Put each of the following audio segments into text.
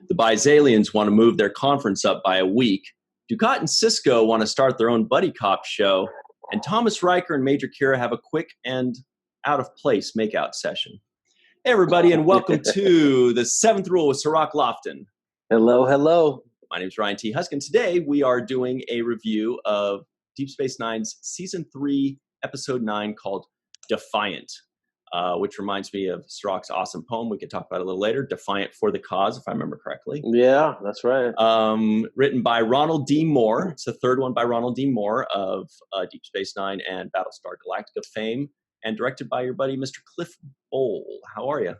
The Bizalians want to move their conference up by a week. Dukat and Cisco want to start their own buddy cop show. And Thomas, Riker, and Major Kira have a quick and out-of-place makeout session. Hey, everybody, and welcome to the Seventh Rule with Cirroc Lofton. Hello, hello. My name is Ryan T. Husk, and today we are doing a review of Deep Space Nine's Season 3, Episode 9, called Defiant, which reminds me of Cirroc's awesome poem we could talk about a little later, Defiant for the Cause, if I remember correctly. Yeah, that's right. Written by Ronald D. Moore. It's the third one by Ronald D. Moore of Deep Space Nine and Battlestar Galactica fame, and directed by your buddy, Mr. Cliff Bowl. How are you?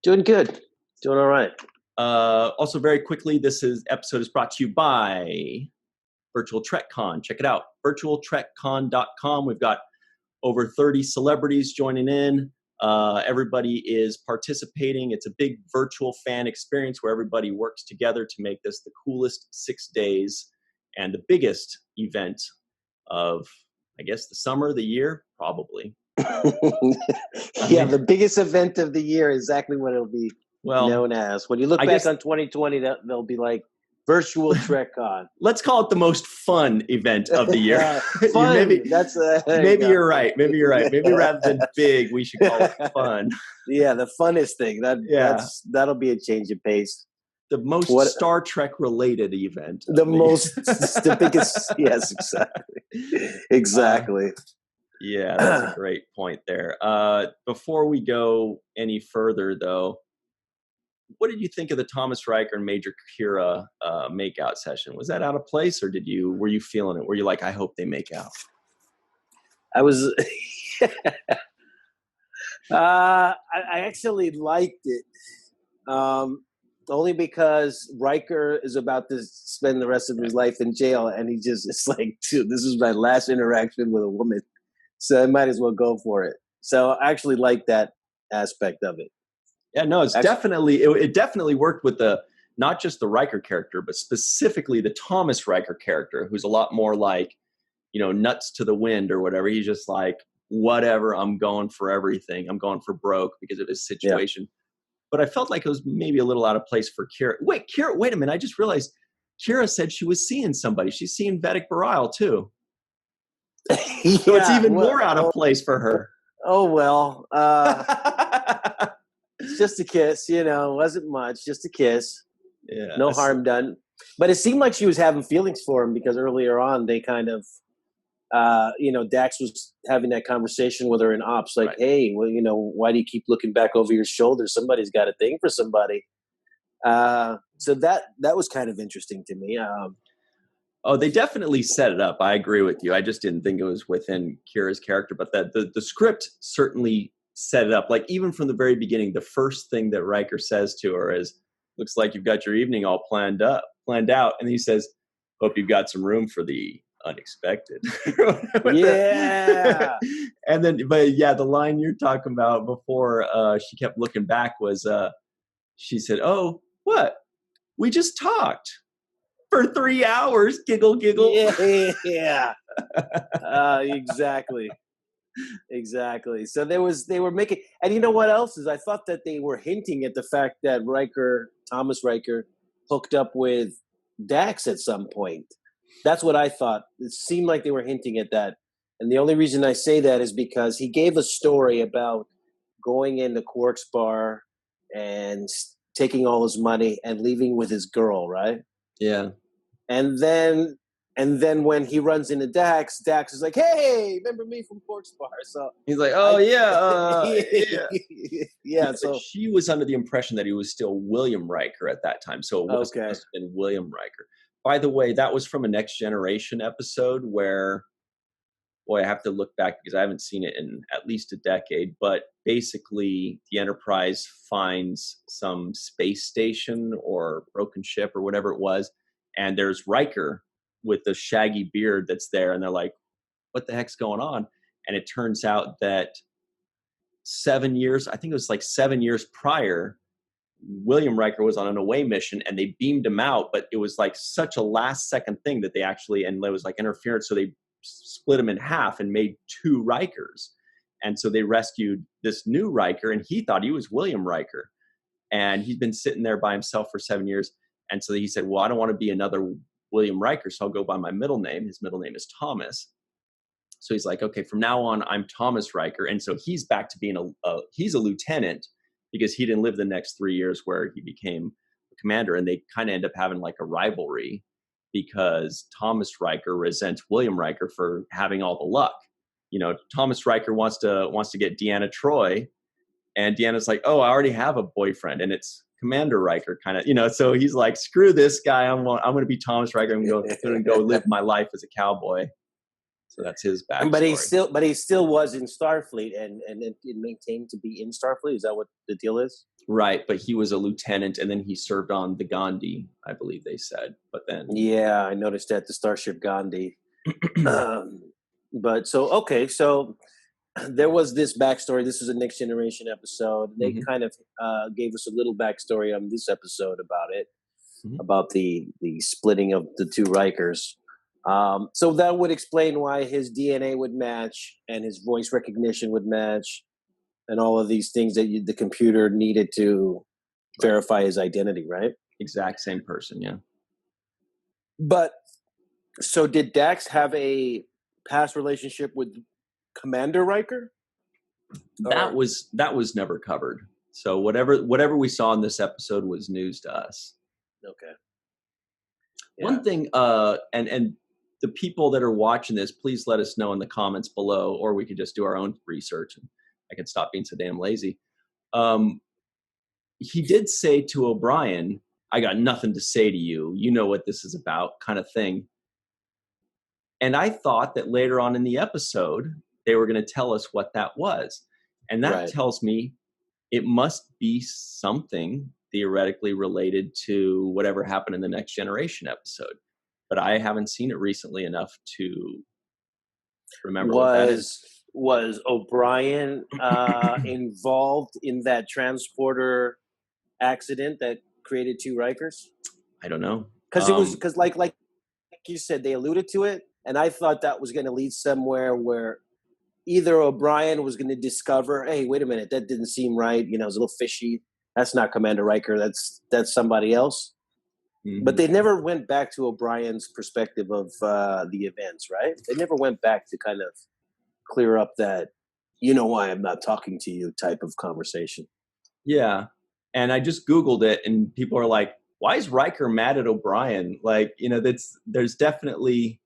Doing good. Doing all right. Also, very quickly, this episode is brought to you by Virtual Trek Con. Check it out, virtualtrekcon.com. We've got over 30 celebrities joining in. Everybody is participating. It's a big virtual fan experience where everybody works together to make this the coolest 6 days and the biggest event of, I guess, the summer, the year, probably. Yeah, the biggest event of the year, exactly what it'll be known as. When you look back on 2020, they'll be like Virtual TrekCon. Let's call it the most fun event of the year. Fun. maybe Maybe you're right. Maybe rather than big, we should call it fun. Yeah, the funnest thing. That'll be a change of pace. The most Star Trek related event. The biggest. Yes, exactly. Yeah, that's a great point there. Before we go any further, though, what did you think of the Thomas, Riker, and Major Kira makeout session? Was that out of place, or were you feeling it? Were you like, I hope they make out? I was. I actually liked it, only because Riker is about to spend the rest of his life in jail, and it's like, dude, this is my last interaction with a woman, so I might as well go for it. So I actually liked that aspect of it. Yeah, no, it definitely worked with not just the Riker character, but specifically the Thomas Riker character, who's a lot more like, nuts to the wind or whatever. He's just like, whatever, I'm going for everything. I'm going for broke because of his situation. Yeah. But I felt like it was maybe a little out of place for Kira. Wait a minute. I just realized Kira said she was seeing somebody. She's seeing Vedic Bareil too. So it's even more out of place for her. Oh, well. Just a kiss, wasn't much. Just a kiss. Yeah, no harm done. But it seemed like she was having feelings for him because earlier on they kind of, Dax was having that conversation with her in Ops, like, right. Hey, well, why do you keep looking back over your shoulder? Somebody's got a thing for somebody. So that was kind of interesting to me. They definitely set it up. I agree with you. I just didn't think it was within Kira's character, but that the script certainly set it up. Like, even from the very beginning, the first thing that Riker says to her is, looks like you've got your evening all planned out. And then he says, hope you've got some room for the unexpected. Yeah. And then, the line you're talking about before she kept looking back was, she said, oh, what? We just talked for 3 hours. Giggle, giggle. Yeah. Exactly. Exactly. So they were making, and you know what else is? I thought that they were hinting at the fact that Thomas Riker, hooked up with Dax at some point. That's what I thought. It seemed like they were hinting at that. And the only reason I say that is because he gave a story about going into Quark's bar and taking all his money and leaving with his girl, right? Yeah. And then when he runs into Dax is like, hey, remember me from Quark's bar? So he's like, oh, yeah. Yeah. So she was under the impression that he was still William Riker at that time. So it must have been William Riker. By the way, that was from a Next Generation episode where, I have to look back because I haven't seen it in at least a decade. But basically, the Enterprise finds some space station or broken ship or whatever it was. And there's Riker with the shaggy beard that's there, and they're like, what the heck's going on? And it turns out that 7 years prior, William Riker was on an away mission, and they beamed him out, but it was like such a last second thing that they actually, and there was like interference, so they split him in half and made 2 Rikers. And so they rescued this new Riker, and he thought he was William Riker. And he'd been sitting there by himself for 7 years. And so he said, well, I don't want to be another William Riker, so I'll go by my middle name. His middle name is Thomas. So he's like, okay, from now on, I'm Thomas Riker. And so he's back to being he's a lieutenant, because he didn't live the next 3 years where he became a commander. And they kind of end up having like a rivalry, because Thomas Riker resents William Riker for having all the luck. You know, Thomas Riker wants to get Deanna Troi, and Deanna's like, oh, I already have a boyfriend, and it's Commander Riker, kind of, you know. So he's like, screw this guy. I'm going to be Thomas Riker. I'm going to go live my life as a cowboy. So that's his backstory. But he still was in Starfleet, and it maintained to be in Starfleet. Is that what the deal is? Right, but he was a lieutenant, and then he served on the Gandhi, I believe they said. But then, yeah, I noticed that, the Starship Gandhi. But so there was this backstory. This was a Next Generation episode. They kind of gave us a little backstory on this episode about it, about the splitting of the two Rikers. So that would explain why his DNA would match and his voice recognition would match, and all of these things that the computer needed to verify his identity, right? Exact same person, yeah. But so did Dax have a past relationship with Commander Riker? That was never covered. So whatever we saw in this episode was news to us. Okay. Yeah. One thing, and the people that are watching this, please let us know in the comments below, or we could just do our own research, and I can stop being so damn lazy. He did say to O'Brien, I got nothing to say to you. You know what this is about, kind of thing. And I thought that later on in the episode, they were going to tell us what that was. And that tells me it must be something theoretically related to whatever happened in the Next Generation episode. But I haven't seen it recently enough to remember what that is. Was O'Brien involved in that transporter accident that created two Rikers? I don't know. Because like you said, they alluded to it, and I thought that was going to lead somewhere where either O'Brien was going to discover, hey, wait a minute, that didn't seem right. You know, it was a little fishy. That's not Commander Riker. That's somebody else. Mm-hmm. But they never went back to O'Brien's perspective of the events, right? They never went back to kind of clear up that, you know why I'm not talking to you type of conversation. Yeah. And I just Googled it, and people are like, why is Riker mad at O'Brien? Like, you know, there's definitely,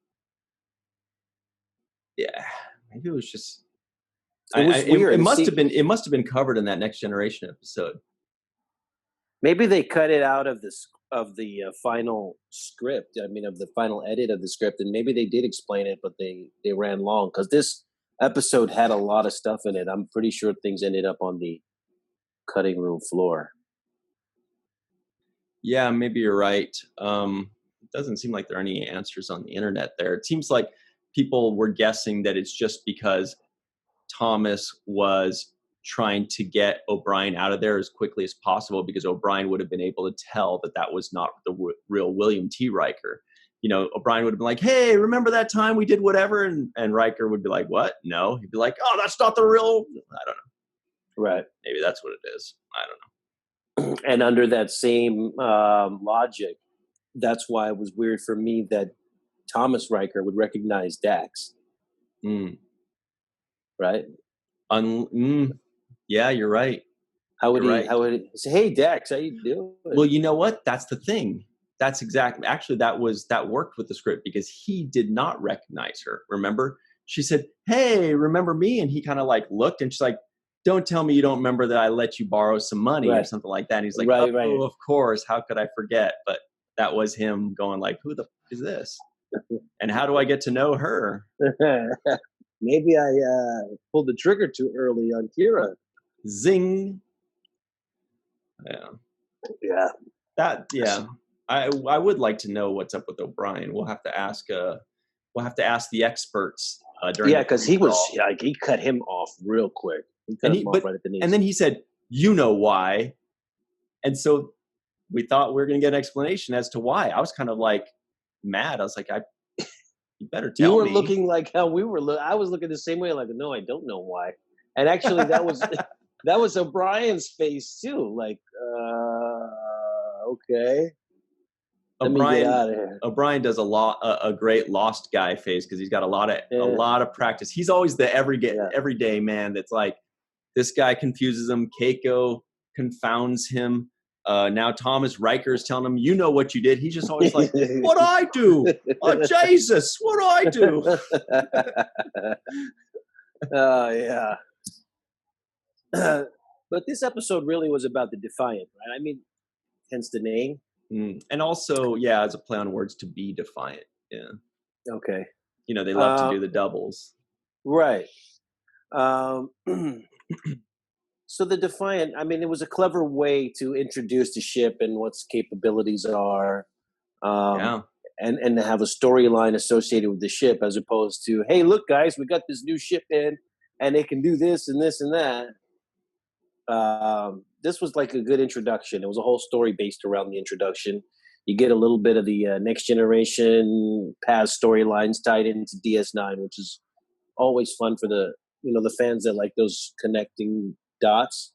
yeah, maybe it was just, it was weird. It must have been covered in that Next Generation episode. Maybe they cut it out of the final script. I mean, of the final edit of the script, and maybe they did explain it, but they ran long, because this episode had a lot of stuff in it. I'm pretty sure things ended up on the cutting room floor. Yeah, maybe you're right. It doesn't seem like there are any answers on the internet there. It seems like people were guessing that it's just because Thomas was trying to get O'Brien out of there as quickly as possible, because O'Brien would have been able to tell that was not the real William T. Riker. You know, O'Brien would have been like, hey, remember that time we did whatever? And Riker would be like, what? No. He'd be like, oh, that's not the real. I don't know. Right. Maybe that's what it is. I don't know. And under that same logic, that's why it was weird for me that Thomas Riker would recognize Dax. Right? Yeah, you're right. How would he say, hey, Dax, how you doing? Well, you know what? That's the thing. That's exactly, actually, that worked with the script, because he did not recognize her. Remember? She said, hey, remember me? And he kind of like looked, and she's like, don't tell me you don't remember that I let you borrow some money or something like that. And he's like, oh, of course. How could I forget? But that was him going like, who the f is this? And how do I get to know her? Maybe I pulled the trigger too early on Kira. Zing. Yeah. I would like to know what's up with O'Brien. We'll have to ask the experts during. Yeah, because he cut him off real quick. He cut him off right at the knees. And then he said, "You know why?" And so we thought we were going to get an explanation as to why. I was kind of like mad. I was like, you better tell me. You were looking like how we were. I was looking the same way. Like, no, I don't know why. And actually, that That was O'Brien's face too. Like, okay. Let me get out of here. O'Brien does a great Lost guy face because he's got a lot of practice. He's always the everyday man that's like, this guy confuses him. Keiko confounds him. Now Thomas Riker is telling him, you know what you did. He's just always like, what'd I do? Oh, Jesus, what'd I do? Oh, yeah. But this episode really was about the Defiant, right? I mean, hence the name. And also, yeah, as a play on words, to be defiant. Yeah. Okay. You know, they love to do the doubles. Right. So the Defiant, I mean, it was a clever way to introduce the ship and what its capabilities are. And to have a storyline associated with the ship as opposed to, hey, look, guys, we got this new ship in and it can do this and this and that. This was like a good introduction. It was a whole story based around the introduction. You get a little bit of the Next Generation past storylines tied into DS9, which is always fun for the fans that like those connecting dots.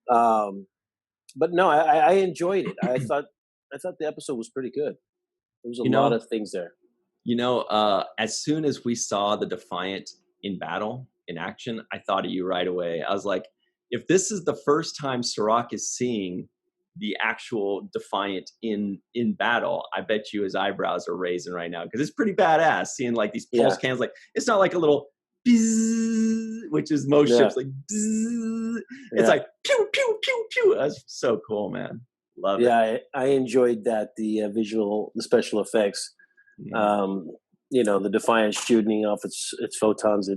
But no, I enjoyed it. I thought the episode was pretty good. There was a lot of things there. As soon as we saw the Defiant in battle, in action, I thought of you right away. I was like, if this is the first time Cirroc is seeing the actual Defiant in battle, I bet you his eyebrows are raising right now because it's pretty badass seeing like these pulse cannons. Like, it's not like a little bzz, which is most ships like bzz. It's like pew pew pew pew. That's so cool, man. Love it. Yeah, I enjoyed that, the special effects. The Defiant shooting off its photons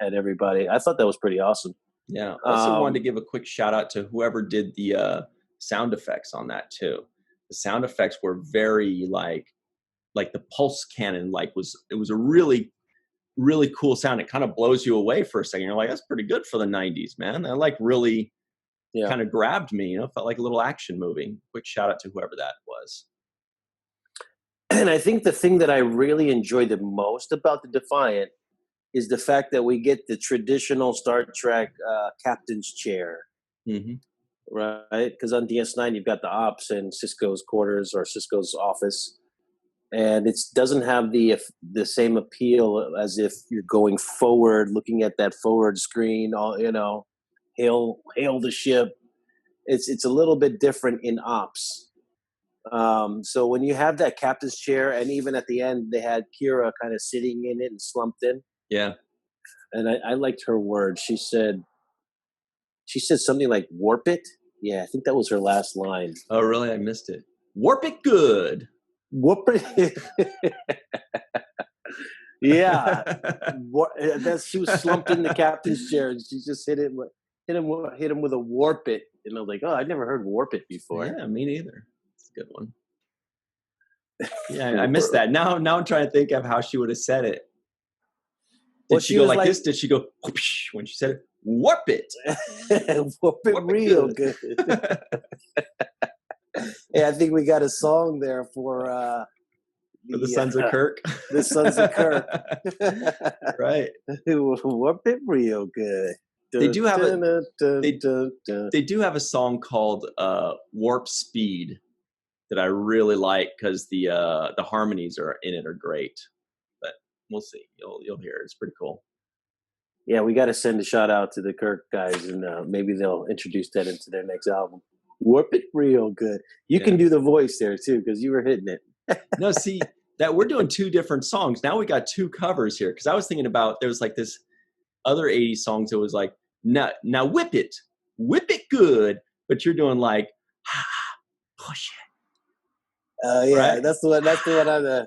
at everybody. I thought that was pretty awesome. Yeah. Also wanted to give a quick shout out to whoever did the sound effects on that too. The sound effects were very like the pulse cannon, it was a really, really cool sound. It kind of blows you away for a second. You're like, that's pretty good for the 90s, man. That really kind of grabbed me, felt like a little action movie. Quick shout out to whoever that was. And I think the thing that I really enjoyed the most about the Defiant is the fact that we get the traditional Star Trek captain's chair, right? Because on DS9 you've got the ops and Sisko's quarters or Sisko's office, and it doesn't have the same appeal as if you're going forward, looking at that forward screen. Hail the ship. It's a little bit different in ops. So when you have that captain's chair, and even at the end they had Kira kind of sitting in it and slumped in. Yeah. And I liked her words. She said something like warp it. Yeah, I think that was her last line. Oh, really? I missed it. Warp it good. Warp it. Yeah. She was slumped in the captain's chair and she just hit him with a warp it. And I was like, oh, I'd never heard warp it before. Yeah, me neither. It's a good one. Yeah, I missed that. Now I'm trying to think of how she would have said it. Did she go like this? Did she go whoosh, when she said it? Warp it. Warp it real good. Hey, I think we got a song there for the Sons of Kirk. The Sons of Kirk. Right. Warp it real good. They do have a song called Warp Speed that I really like because the harmonies are great. But we'll see. You'll hear it. It's pretty cool. Yeah, we got to send a shout out to the Kirk guys, and maybe they'll introduce that into their next album. Warp it real good. You can do the voice there too because you were hitting it. No, see that we're doing two different songs. Now we got two covers here because I was thinking about there was like this other 80s songs that was like now whip it good, but you're doing like push it. Yeah, right? that's the one I'm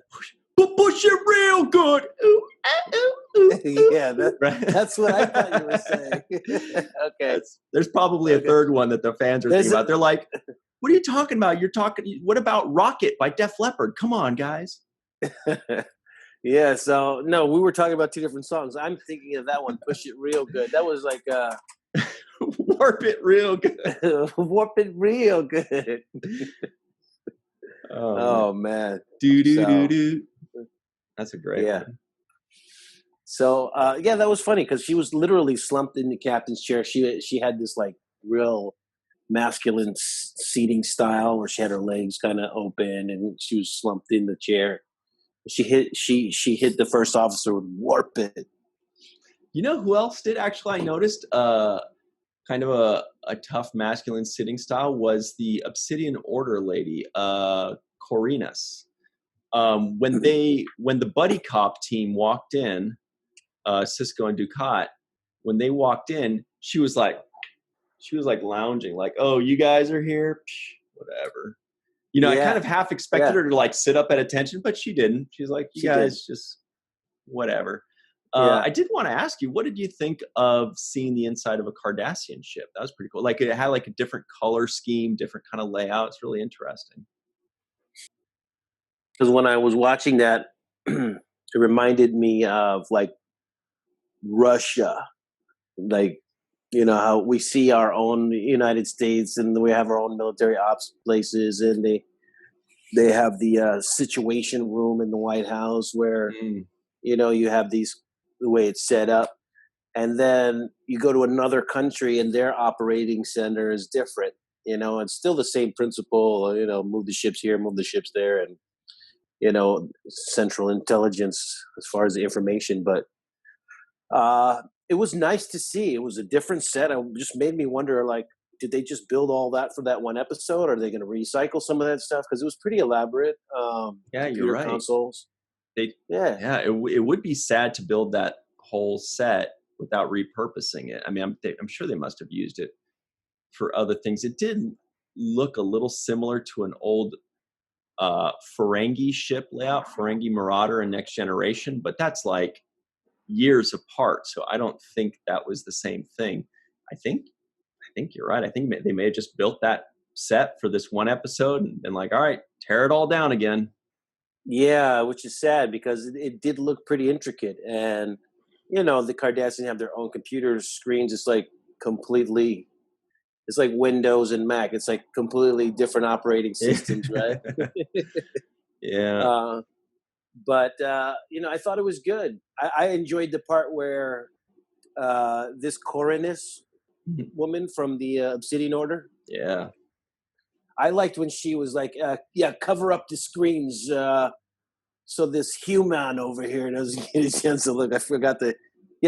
push it real good. Ooh, ooh, ooh, yeah, that's what I thought you were saying. Okay. There's probably a third one that the fans are thinking about. They're like, what are you talking about? What about Rocket by Def Leppard? Come on, guys. Yeah, so no, we were talking about two different songs. I'm thinking of that one, Push It Real Good. That was like Warp It Real Good. Warp It Real Good. Oh man. Do. That's a great one. So yeah, that was funny because she was literally slumped in the captain's chair. She had this like real masculine seating style where she had her legs kind of open and she was slumped in the chair. She hit the first officer with warp it. You know who else did actually? I noticed kind of a tough masculine sitting style was the Obsidian Order lady, Corinne. When the buddy cop team walked in, Cisco and Dukat, when they walked in, she was like lounging, like, "Oh, you guys are here, psh, whatever." You know, I kind of half expected her to like sit up at attention, but she didn't. She's like, "You guys just whatever." I did want to ask you, what did you think of seeing the inside of a Cardassian ship? That was pretty cool. Like it had like a different color scheme, different kind of layout. It's really interesting. Because when I was watching that, it reminded me of like Russia, like, you know, how we see our own United States and we have our own military ops places, and they have the situation room in the White House where you know, you have the way it's set up, and then you go to another country and their operating center is different. You know, it's still the same principle. You know, move the ships here, move the ships there, and you know, central intelligence as far as the information. But it was nice to see. It was a different set. It just made me wonder, like, did they just build all that for that one episode? Or are they going to recycle some of that stuff? Because it was pretty elaborate. Yeah, you're right. Consoles. It would be sad to build that whole set without repurposing it. I mean, I'm sure they must have used it for other things. It did look a little similar to an old Ferengi ship layout, Ferengi Marauder and Next Generation, but that's like years apart. So I don't think that was the same thing. I think you're right. I think they may have just built that set for this one episode and been like, all right, tear it all down again. Yeah, which is sad because it did look pretty intricate. And, you know, the Cardassians have their own computer screens. It's like completely, it's like Windows and Mac. It's like completely different operating systems, right? Yeah. But, you know, I thought it was good. I enjoyed the part where this Corinne woman from the Obsidian Order. Yeah. I liked when she was like, cover up the screens so this human over here doesn't get a chance to look. I forgot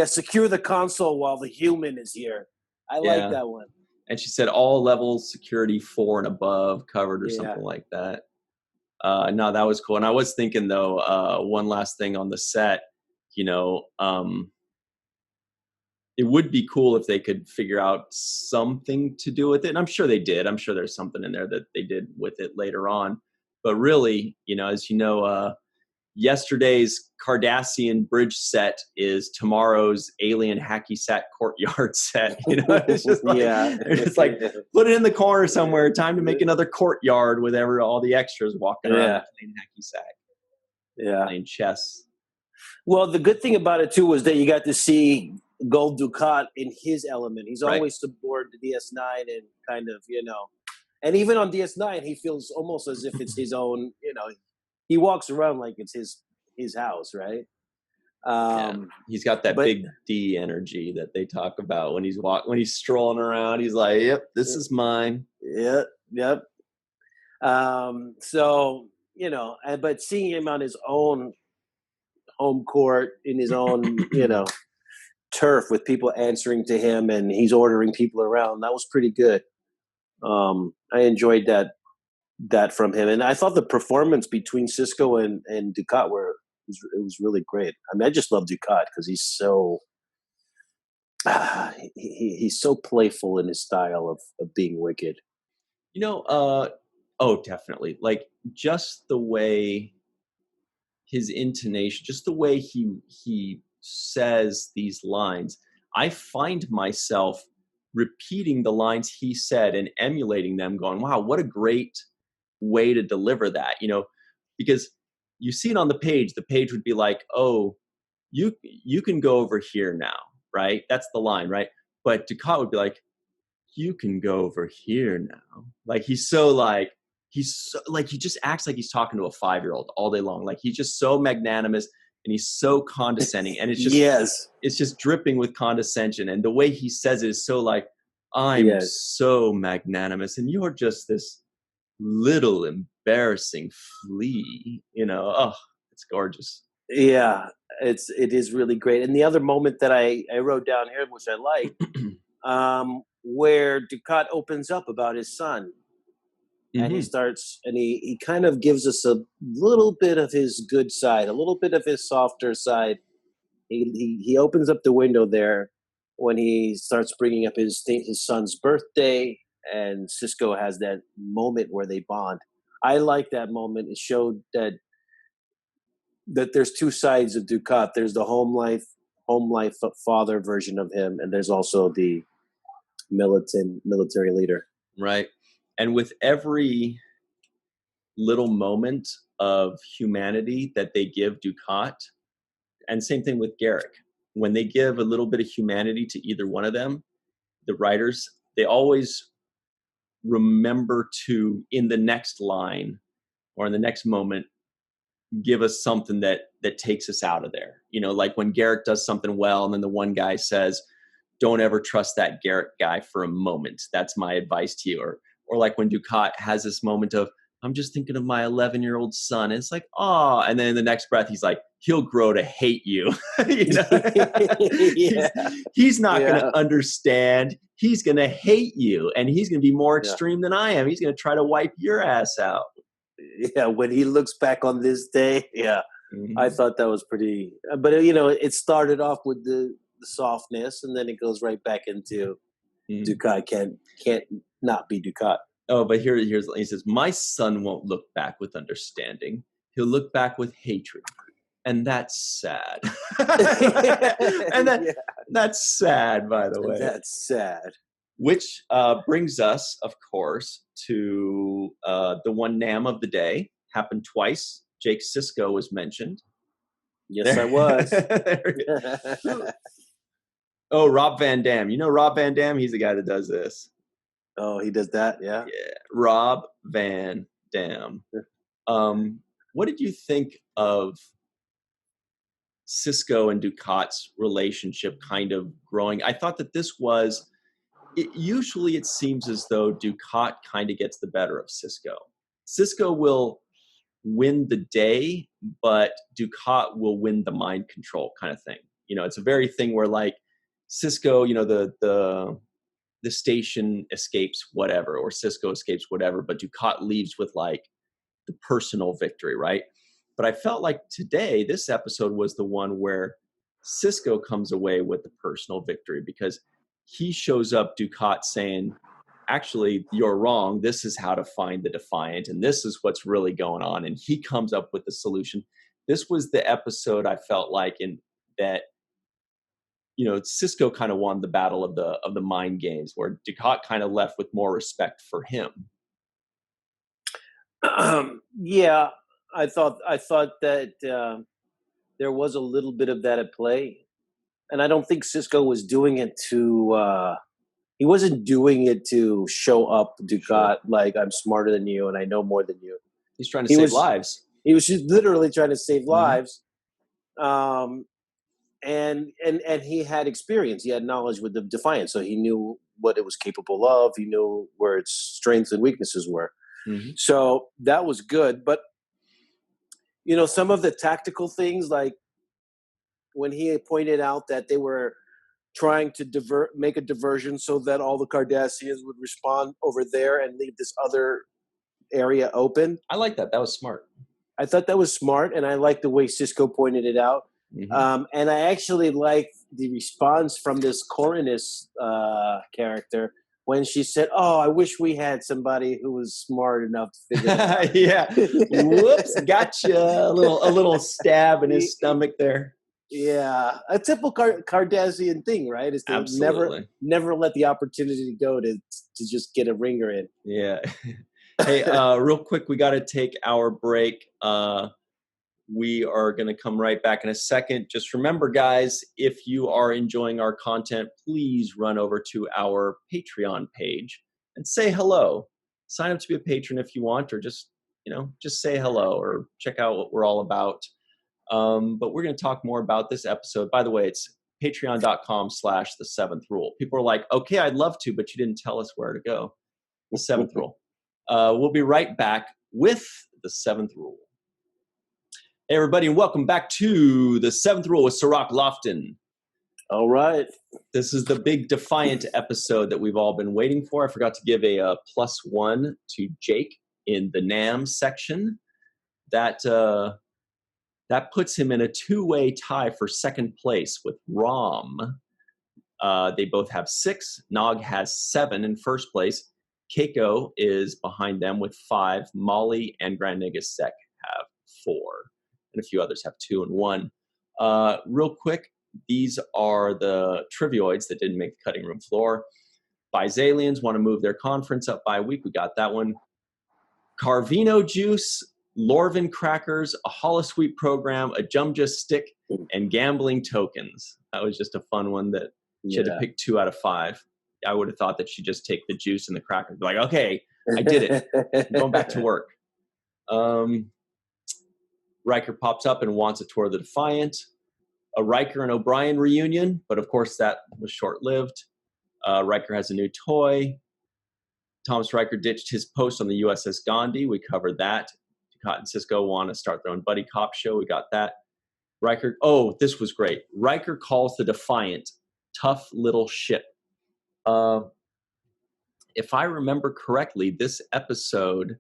secure the console while the human is here. I like that one. And she said all levels security 4 and above covered or something like that. No, that was cool. And I was thinking though, one last thing on the set, you know, it would be cool if they could figure out something to do with it. And I'm sure they did. I'm sure there's something in there that they did with it later on. But really, you know, as you know, yesterday's Cardassian bridge set is tomorrow's alien hacky sack courtyard set. You know, it's just like, it's like put it in the corner somewhere. Time to make another courtyard with all the extras walking around playing hacky sack, playing chess. Well, the good thing about it too was that you got to see Gold Dukat in his element. He's always aboard the DS9 and kind of, you know, and even on DS9, he feels almost as if it's his own, you know, he walks around like it's his house, right? He's got that big D energy that they talk about when he's strolling around. He's like, "Yep, this is mine." Yep. So, you know, but seeing him on his own home court in his own, you know, turf with people answering to him and he's ordering people around, that was pretty good. I enjoyed that from him, and I thought the performance between Cisco and Dukat was really great. I mean, I just love Dukat because he's so he's so playful in his style of being wicked. You know, oh, definitely. Like just the way his intonation, just the way he says these lines, I find myself repeating the lines he said and emulating them, going, "Wow, what a great way to deliver that," you know, because you see it on the page would be like, "Oh, you can go over here now," right? That's the line, right? But Dukat would be like, "You can go over here now." Like he just acts like he's talking to a 5-year-old all day long. Like he's just so magnanimous. and he's so condescending, and it's just it's just dripping with condescension, and the way he says it is so like, I'm so magnanimous, and you're just this little embarrassing flea, you know. Oh, it's gorgeous. Yeah, it is really great. And the other moment that I wrote down here, which I like, where Dukat opens up about his son. And he starts, and he kind of gives us a little bit of his good side, a little bit of his softer side. He opens up the window there when he starts bringing up his son's birthday, and Cisco has that moment where they bond. I like that moment. It showed that there's two sides of Dukat. There's the home life father version of him, and there's also the military leader. Right. And with every little moment of humanity that they give Dukat, and same thing with Garrick, when they give a little bit of humanity to either one of them, the writers, they always remember to, in the next line or in the next moment, give us something that takes us out of there. You know, like when Garrick does something well, and then the one guy says, don't ever trust that Garrick guy for a moment. That's my advice to you. Or like when Dukat has this moment of, I'm just thinking of my 11-year-old son. And it's like, oh, and then in the next breath, he's like, he'll grow to hate you. You know? He's not going to understand. He's going to hate you, and he's going to be more extreme than I am. He's going to try to wipe your ass out. Yeah, when he looks back on this day, I thought that was pretty. But you know, it started off with the softness, and then it goes right back into Dukat can't not be Dukat. Oh, but here's he says, my son won't look back with understanding. He'll look back with hatred, and that's sad. And that's sad, by the way. That's sad. Which brings us, of course, to the one NAM of the day. Happened twice. Jake Sisko was mentioned. Yes, I was. Oh, Rob Van Dam. You know Rob Van Dam? He's the guy that does this. Oh, he does that? Yeah. Yeah. Rob Van Dam. What did you think of Sisko and Dukat's relationship kind of growing? I thought that this was, usually it seems as though Dukat kind of gets the better of Sisko. Sisko will win the day, but Dukat will win the mind control kind of thing. You know, it's a very thing where like Sisko, you know, the station escapes whatever, or Sisko escapes whatever, but Dukat leaves with like the personal victory, right? But I felt like today, this episode was the one where Sisko comes away with the personal victory, because he shows up Dukat saying, actually, you're wrong. This is how to find the Defiant, and this is what's really going on. And he comes up with the solution. This was the episode I felt like in that, you know, Sisko kind of won the battle of the mind games, where Dukat kind of left with more respect for him. Yeah, I thought that there was a little bit of that at play, and I don't think Sisko was doing it to. He wasn't doing it to show up Dukat like I'm smarter than you and I know more than you. He's trying to save lives. He was just literally trying to save lives. And he had experience. He had knowledge with the Defiant, so he knew what it was capable of. He knew where its strengths and weaknesses were. So that was good. But, you know, some of the tactical things, like when he pointed out that they were trying to make a diversion so that all the Cardassians would respond over there and leave this other area open. I like that. That was smart. I thought that was smart, and I like the way Sisko pointed it out. And I actually like the response from this Corinne character when she said, "Oh, I wish we had somebody who was smart enough to figure that out." Yeah. Whoops, gotcha. A little stab in his stomach there. Yeah, a typical Cardassian thing, right? Is to never let the opportunity go to just get a ringer in. Yeah. Hey, real quick, we got to take our break. We are going to come right back in a second. Just remember, guys, if you are enjoying our content, please run over to our Patreon page and say hello. Sign up to be a patron if you want, or just say hello, or check out what we're all about. But we're going to talk more about this episode. By the way, it's patreon.com/the7th rule. People are like, okay, I'd love to, but you didn't tell us where to go. The 7th rule. We'll be right back with the 7th rule. Hey, everybody, and welcome back to the 7th rule with Cirroc Lofton. All right. This is the big Defiant episode that we've all been waiting for. I forgot to give a +1 to Jake in the NAM section. That puts him in a two-way tie for second place with Rom. They both have 6. Nog has 7 in first place. Keiko is behind them with 5. Molly and Grand Nagus Sek have 4. And a few others have 2 and 1. Real quick, these are the trivioids that didn't make the cutting room floor. Bisalians want to move their conference up by a week. We got that one. Carvino juice, Lorvin crackers, a holosuite program, a Jumja stick, and gambling tokens. That was just a fun one that she had to pick 2 out of 5. I would have thought that she'd just take the juice and the crackers. Like, okay, I did it. I'm going back to work. Riker pops up and wants a tour of the Defiant. A Riker and O'Brien reunion, but of course that was short-lived. Riker has a new toy. Thomas Riker ditched his post on the USS Gandhi. We covered that. Dukat and Cisco want to start their own buddy cop show. We got that. Riker, this was great. Riker calls the Defiant tough little ship. If I remember correctly, this episode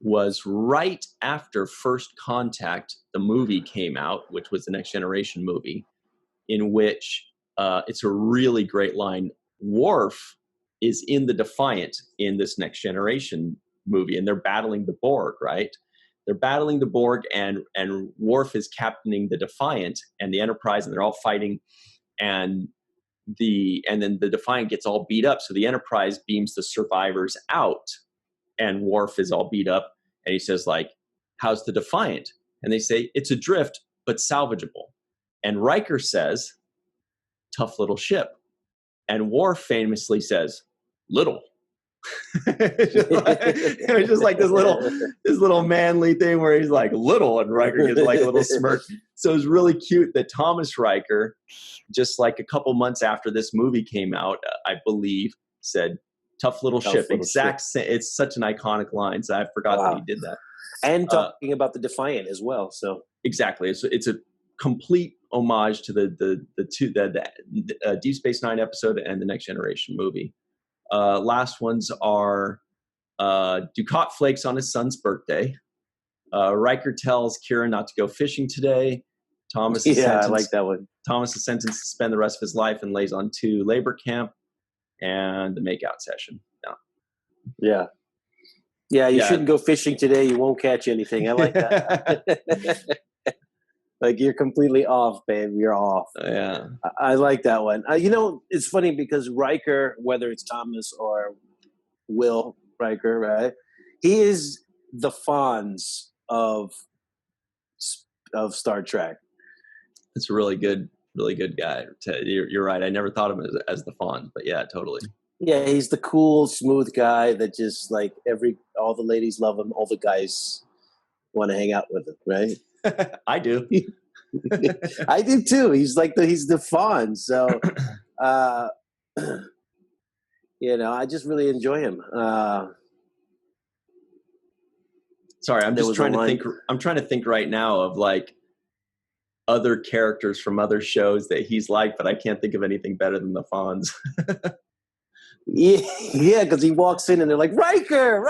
was right after First Contact, the movie came out, which was the Next Generation movie, in which it's a really great line. Worf is in the Defiant in this Next Generation movie, and they're battling the Borg, right? They're battling the Borg, and Worf is captaining the Defiant and the Enterprise, and they're all fighting, and then the Defiant gets all beat up, so the Enterprise beams the survivors out, and Worf is all beat up, and he says, like, how's the Defiant? And they say, it's adrift, but salvageable. And Riker says, tough little ship. And Worf famously says, little. It was just like this little manly thing where he's like, little, and Riker gets like a little smirk. So it was really cute that Thomas Riker, just like a couple months after this movie came out, I believe, said, tough little ship. It's such an iconic line. So I forgot that he did that. And talking about the Defiant as well. So exactly, it's a complete homage to the Deep Space Nine episode and the Next Generation movie. Last ones are Dukat flakes on his son's birthday. Riker tells Kira not to go fishing today. Thomas is I like that one. Thomas is sentenced to spend the rest of his life and lays on 2 labor camp. And the makeout session. Yeah. You shouldn't go fishing today. You won't catch anything. I like that. Like, you're completely off, babe. You're off. Yeah. I like that one. It's funny because Riker, whether it's Thomas or Will Riker, right? He is the Fonz of Star Trek. It's a really good guy. You're right. I never thought of him as the Fonz, but yeah, totally. Yeah, he's the cool, smooth guy that just like all the ladies love him. All the guys want to hang out with him, right? I do. I do too. He's the Fonz. So, I just really enjoy him. Sorry, I'm just trying to think. I'm trying to think right now of like other characters from other shows that he's like, but I can't think of anything better than the Fonz. Yeah, because he walks in and they're like, Riker.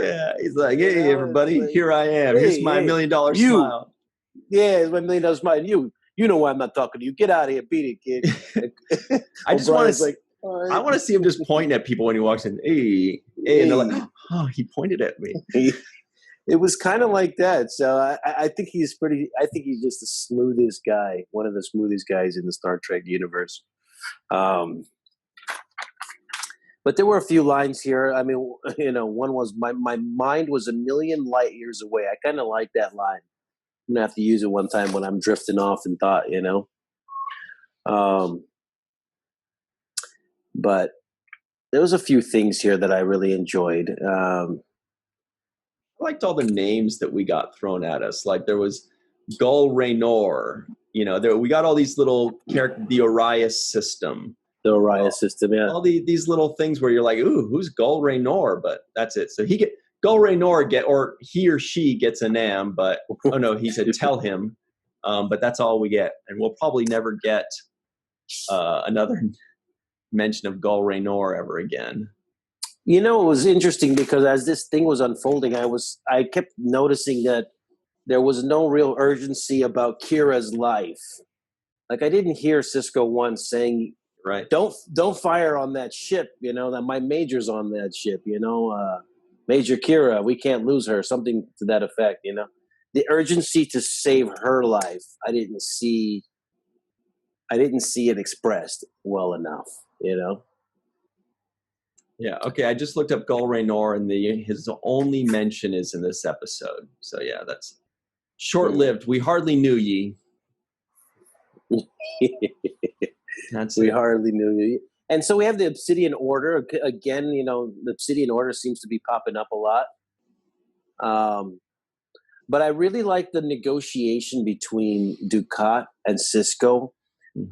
Yeah, he's like, hey, everybody, here I am. Here's my $1 million smile. Yeah, it's my $1 million smile. You know why I'm not talking to you. Get out of here, beat it, kid. I just want to I want to see him just pointing at people when he walks in. Hey, and they're like, oh, he pointed at me. It was kind of like that. So I think he's just the smoothest guy, one of the smoothest guys in the Star Trek universe. But there were a few lines here. I mean, one was, my mind was a million light years away. I kind of like that line. I'm going to have to use it one time when I'm drifting off in thought, But there was a few things here that I really enjoyed. I liked all the names that we got thrown at us. Like there was Gull Raynor. We got all these little characters, the Orias system. The Orias system, yeah. All these little things where you're like, ooh, who's Gull Raynor? But that's it. So Gull Raynor or he or she gets a NAM, but oh no, he said tell him. But that's all we get, and we'll probably never get another mention of Gull Raynor ever again. It was interesting because as this thing was unfolding, I kept noticing that there was no real urgency about Kira's life. Like I didn't hear Cisco once saying, right, don't fire on that ship, that my major's on that ship, Major Kira, we can't lose her, something to that effect, The urgency to save her life, I didn't see it expressed well enough, Yeah, okay, I just looked up Gull Raynor, and his only mention is in this episode. So yeah, that's short-lived. We hardly knew ye. We hardly knew ye. And so we have the Obsidian Order. Again, the Obsidian Order seems to be popping up a lot. But I really like the negotiation between Dukat and Cisco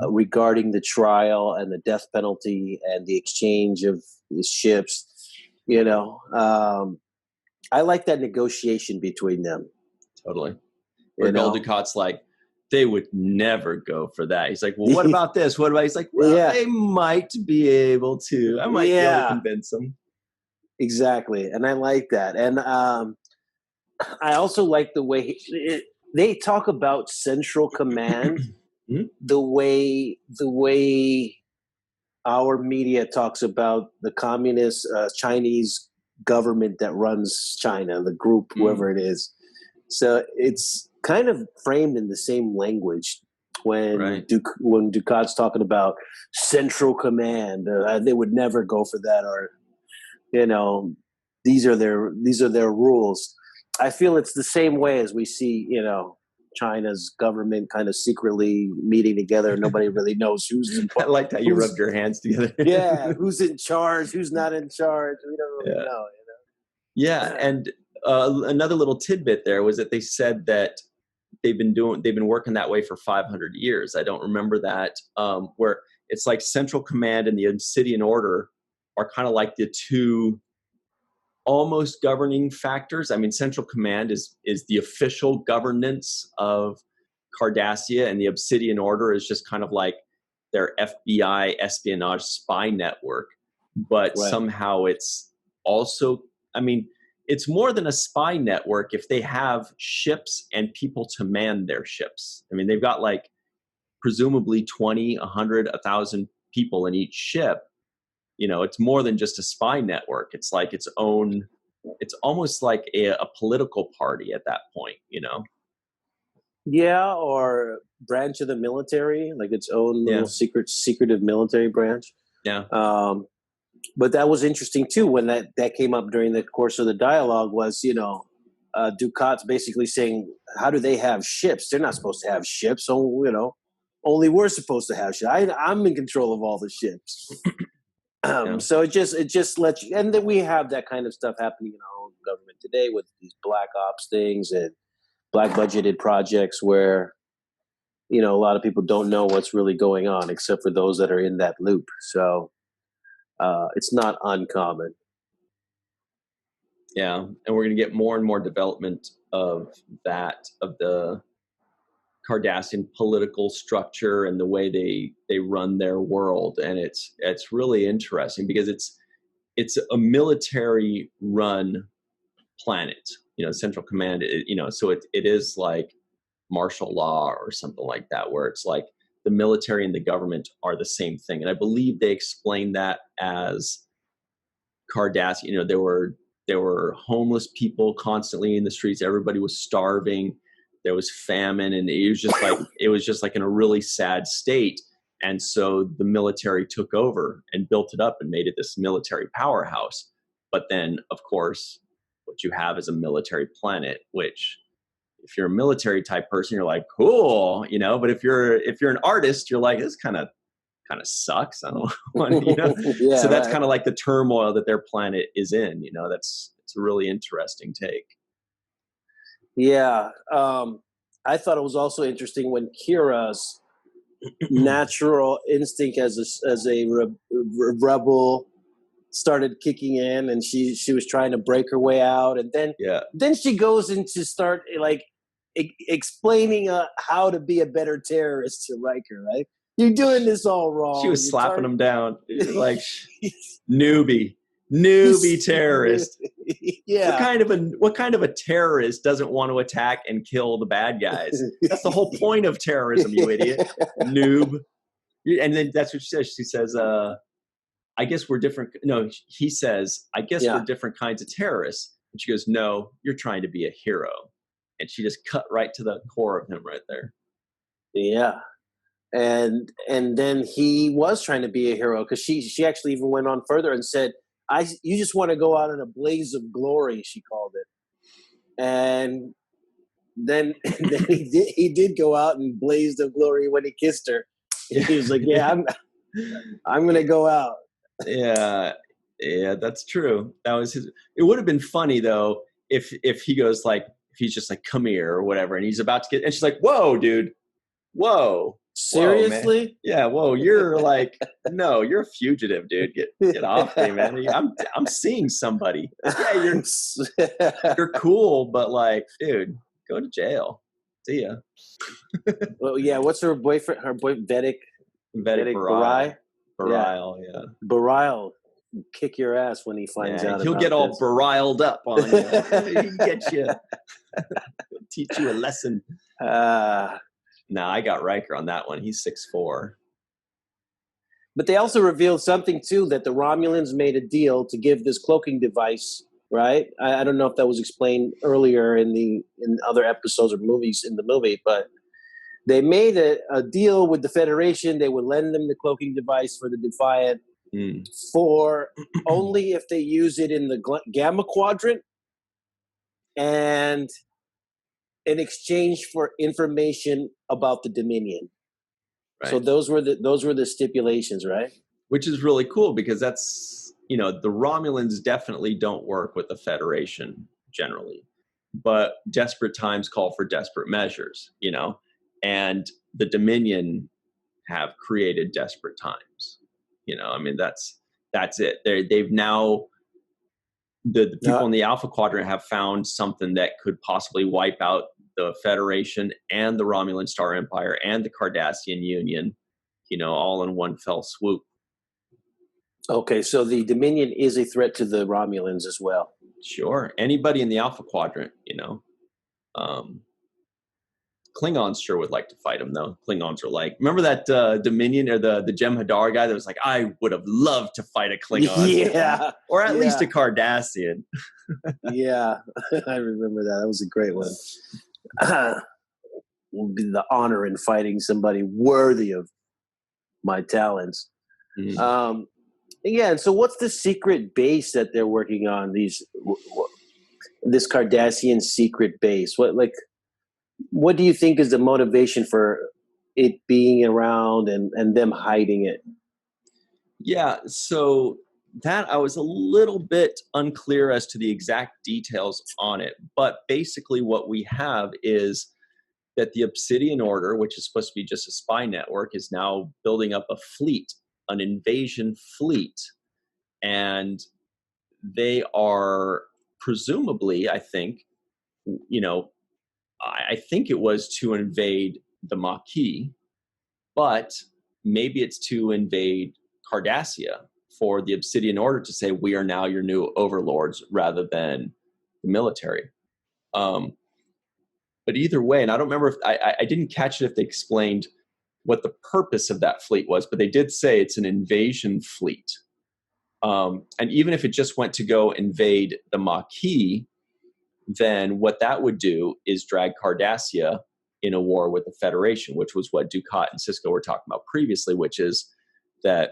regarding the trial and the death penalty and the exchange of the ships. I like that negotiation between them. Totally. Where Dukat's like, they would never go for that. He's like, well, what about this? What about? He's like, well, they might be able to. I might be able to convince them. Exactly, and I like that. And I also like the way they talk about Central Command, the way our media talks about the communist Chinese government that runs China, the group, whoever it is. So it's kind of framed in the same language when when Dukat's talking about Central Command. They would never go for that, or these are their rules. I feel it's the same way as we see, China's government kind of secretly meeting together. Nobody really knows who's in. I liked how you rubbed your hands together. Yeah, who's in charge? Who's not in charge? We don't really know. Yeah, and another little tidbit there was that they said that they've been working that way for 500 years. I don't remember that. Where it's like Central Command and the Obsidian Order are kind of like the two almost governing factors. I mean, Central Command is the official governance of Cardassia, and the Obsidian Order is just kind of like their FBI espionage spy network. But somehow it's also, I mean, it's more than a spy network if they have ships and people to man their ships. I mean, they've got like presumably 20, 100, 1,000 people in each ship. It's more than just a spy network. It's like its own, it's almost like a political party at that point, Yeah, or branch of the military, like its own little secretive military branch. Yeah. But that was interesting too when that came up during the course of the dialogue was, Dukat's basically saying, how do they have ships? They're not supposed to have ships. So, only we're supposed to have ships. I'm in control of all the ships. So it just lets you, and then we have that kind of stuff happening in our own government today with these black ops things and black budgeted projects where, a lot of people don't know what's really going on except for those that are in that loop. So it's not uncommon. Yeah, and we're going to get more and more development of the Cardassian political structure and the way they run their world, and it's really interesting because it's a military run planet. Central Command. So it is like martial law or something like that, where it's like the military and the government are the same thing. And I believe they explained that as Cardassian. There were homeless people constantly in the streets. Everybody was starving. There was famine, and it was just like in a really sad state. And so the military took over and built it up and made it this military powerhouse. But then, of course, what you have is a military planet, which if you're a military type person, you're like, cool, but if you're an artist, you're like, this kind of sucks. I don't want, so that's kind of like the turmoil that their planet is in, it's a really interesting take. Yeah. I thought it was also interesting when Kira's natural instinct as a rebel started kicking in, and she was trying to break her way out, and then she goes into start like explaining how to be a better terrorist to Riker, right? You're doing this all wrong. She was slapping him down like newbie terrorist. Yeah. What kind of a terrorist doesn't want to attack and kill the bad guys? That's the whole point of terrorism, you idiot. Noob. And then that's what she says. She says, I guess we're different. No, he says, I guess we're different kinds of terrorists. And she goes, no, you're trying to be a hero. And she just cut right to the core of him right there. Yeah. And then he was trying to be a hero, because she actually even went on further and said, you just want to go out in a blaze of glory, she called it. And then he did go out and blazed of glory when he kissed her. He was like, yeah, I'm going to go out. Yeah, that's true. That was his. It would have been funny though if he goes like, if he's just like, come here or whatever, and he's about to get, and she's like, whoa, dude, whoa. Seriously? Whoa, yeah, whoa, you're like, no, you're a fugitive, dude. Get off me, man. I'm seeing somebody. Yeah, you're cool, but like, dude, go to jail. See ya. Well, yeah, what's her boyfriend? Her boyfriend, Vedic Barai? Barile, yeah. Barile, kick your ass when he finds out. He'll get all bariled up on you. He'll get you. He'll teach you a lesson. I got Riker on that one. He's 6'4". But they also revealed something too, that the Romulans made a deal to give this cloaking device, right? I don't know if that was explained earlier in other episodes or movies in the movie, but they made a deal with the Federation. They would lend them the cloaking device for the Defiant for only if they use it in the Gamma Quadrant, and in exchange for information about the Dominion. Right. So those were the stipulations, right? Which is really cool, because that's, the Romulans definitely don't work with the Federation generally, but desperate times call for desperate measures, and the Dominion have created desperate times. That's it. They've now, the people in the Alpha Quadrant have found something that could possibly wipe out the Federation and the Romulan Star Empire and the Cardassian Union, all in one fell swoop. Okay, so the Dominion is a threat to the Romulans as well. Sure. Anybody in the Alpha Quadrant, Klingons sure would like to fight them, though. Klingons are like, remember that Dominion or the Jem'Hadar guy that was like, I would have loved to fight a Klingon. Yeah. Or at least a Cardassian. Yeah, I remember that. That was a great one. Will be the honor in fighting somebody worthy of my talents. And so what's the secret base that they're working on? This Cardassian secret base. What do you think is the motivation for it being around and them hiding it? Yeah, so that I was a little bit unclear as to the exact details on it, but basically what we have is that the Obsidian Order, which is supposed to be just a spy network, is now building up a fleet, an invasion fleet, and they are presumably, I think, I think it was to invade the Maquis, but maybe it's to invade Cardassia for the Obsidian Order to say, we are now your new overlords rather than the military. But either way, and I don't remember if I didn't catch it if they explained what the purpose of that fleet was, but they did say it's an invasion fleet. And even if it just went to go invade the Maquis, then what that would do is drag Cardassia in a war with the Federation, which was what Dukat and Cisco were talking about previously, which is that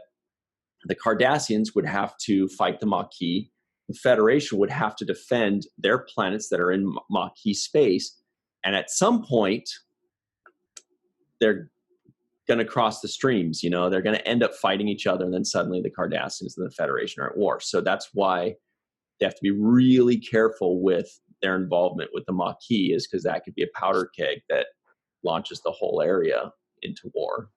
the Cardassians would have to fight the Maquis. The Federation would have to defend their planets that are in Maquis space. And at some point, they're going to cross the streams, they're going to end up fighting each other. And then suddenly the Cardassians and the Federation are at war. So that's why they have to be really careful with their involvement with the Maquis, is because that could be a powder keg that launches the whole area into war.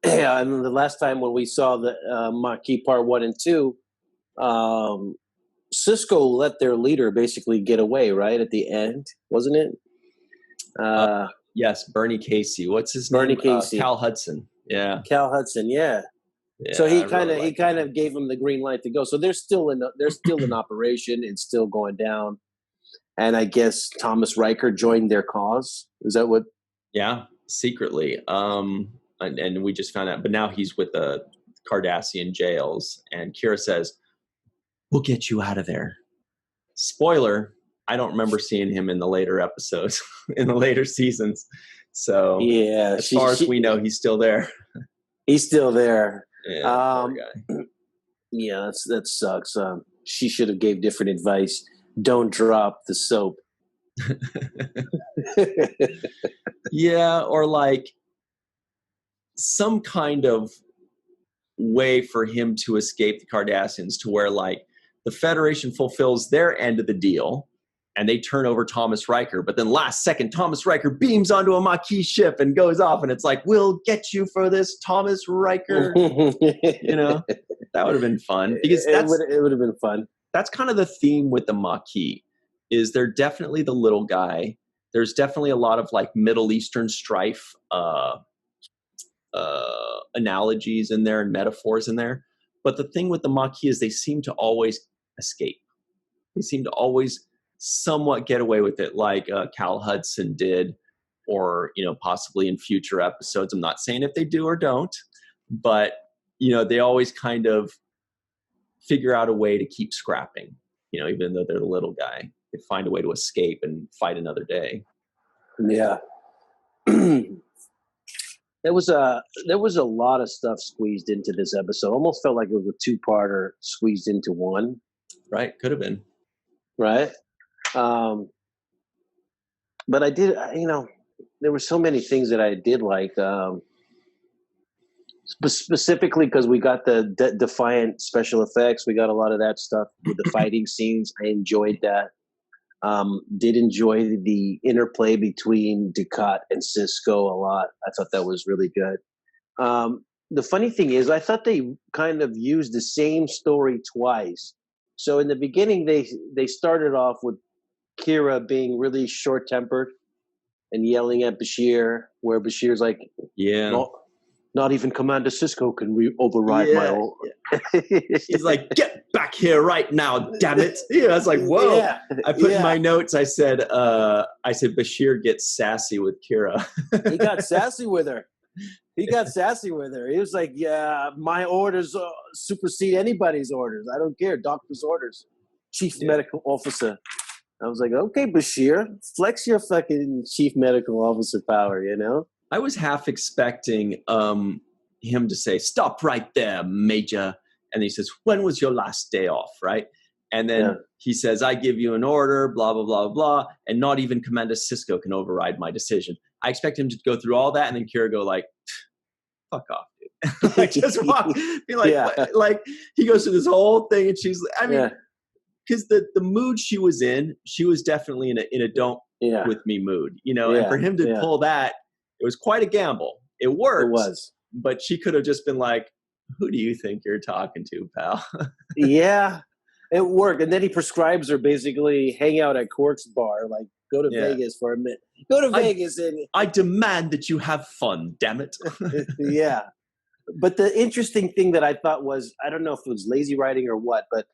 Yeah, and the last time when we saw the Maquis Part 1 and 2, Cisco let their leader basically get away, right, at the end, wasn't it? Yes, Bernie Casey. What's his Bernie name? Casey. Cal Hudson. Yeah. Cal Hudson, yeah. So he kind of gave them the green light to go. So they're still in operation. It's still going down. And I guess Thomas Riker joined their cause. Is that what? Yeah, secretly. And we just found out, but now he's with the Cardassian jails, and Kira says, "We'll get you out of there." Spoiler, I don't remember seeing him in the later episodes, in the later seasons. So yeah, as far as we know, he's still there. He's still there. Yeah, poor guy. Yeah, that sucks. She should have gave different advice. Don't drop the soap. Yeah, or like some kind of way for him to escape the Cardassians, to where like the Federation fulfills their end of the deal and they turn over Thomas Riker, but then last second Thomas Riker beams onto a Maquis ship and goes off, and it's like, "We'll get you for this, Thomas Riker." You know, that would have been fun, because it would have been fun. That's kind of the theme with the Maquis, is they're definitely the little guy. There's definitely a lot of like Middle Eastern strife analogies in there and metaphors in there. But the thing with the Maquis is they seem to always escape. They seem to always somewhat get away with it, like Cal Hudson did, or, you know, possibly in future episodes. I'm not saying if they do or don't, but, you know, they always kind of figure out a way to keep scrapping, you know, even though they're the little guy. They find a way to escape and fight another day. Yeah. There was a lot of stuff squeezed into this episode. Almost felt like it was a two-parter squeezed into one. Right, could have been. Right. But I did, you know, there were so many things that I did like, specifically because we got the Defiant special effects. We got a lot of that stuff with the fighting scenes. I enjoyed that. Did enjoy the interplay between Dukat and Cisco a lot. I thought that was really good. The funny thing is, I thought they kind of used the same story twice. So in the beginning, they started off with Kira being really short-tempered and yelling at Bashir, where Bashir's like, "Yeah, not even Commander Cisco can override my order." He's like, "Get back here right now, damn it!" Yeah, I was like, "Whoa!" Yeah. I put in my notes. I said, Bashir gets sassy with Kira. He got sassy with her. He was like, "Yeah, my orders supersede anybody's orders. I don't care. Doctor's orders. Chief medical officer." I was like, "Okay, Bashir, flex your fucking chief medical officer power, you know?" I was half expecting him to say, "Stop right there, Major." And he says, "When was your last day off?" Right? And then he says, "I give you an order, blah, blah, blah, blah, and not even Commander Cisco can override my decision." I expect him to go through all that and then Kira go like, "Fuck off, dude." Like, just walk. Be like, like, he goes through this whole thing, and she's, I mean, because the mood she was in, she was definitely in a don't with me mood, you know, and for him to pull that, it was quite a gamble. It worked. It was. But she could have just been like, "Who do you think you're talking to, pal?" Yeah, it worked. And then he prescribes her basically hang out at Quark's bar, like go to Vegas for a minute. Go to Vegas and I demand that you have fun, damn it. Yeah. But the interesting thing that I thought was, I don't know if it was lazy writing or what, but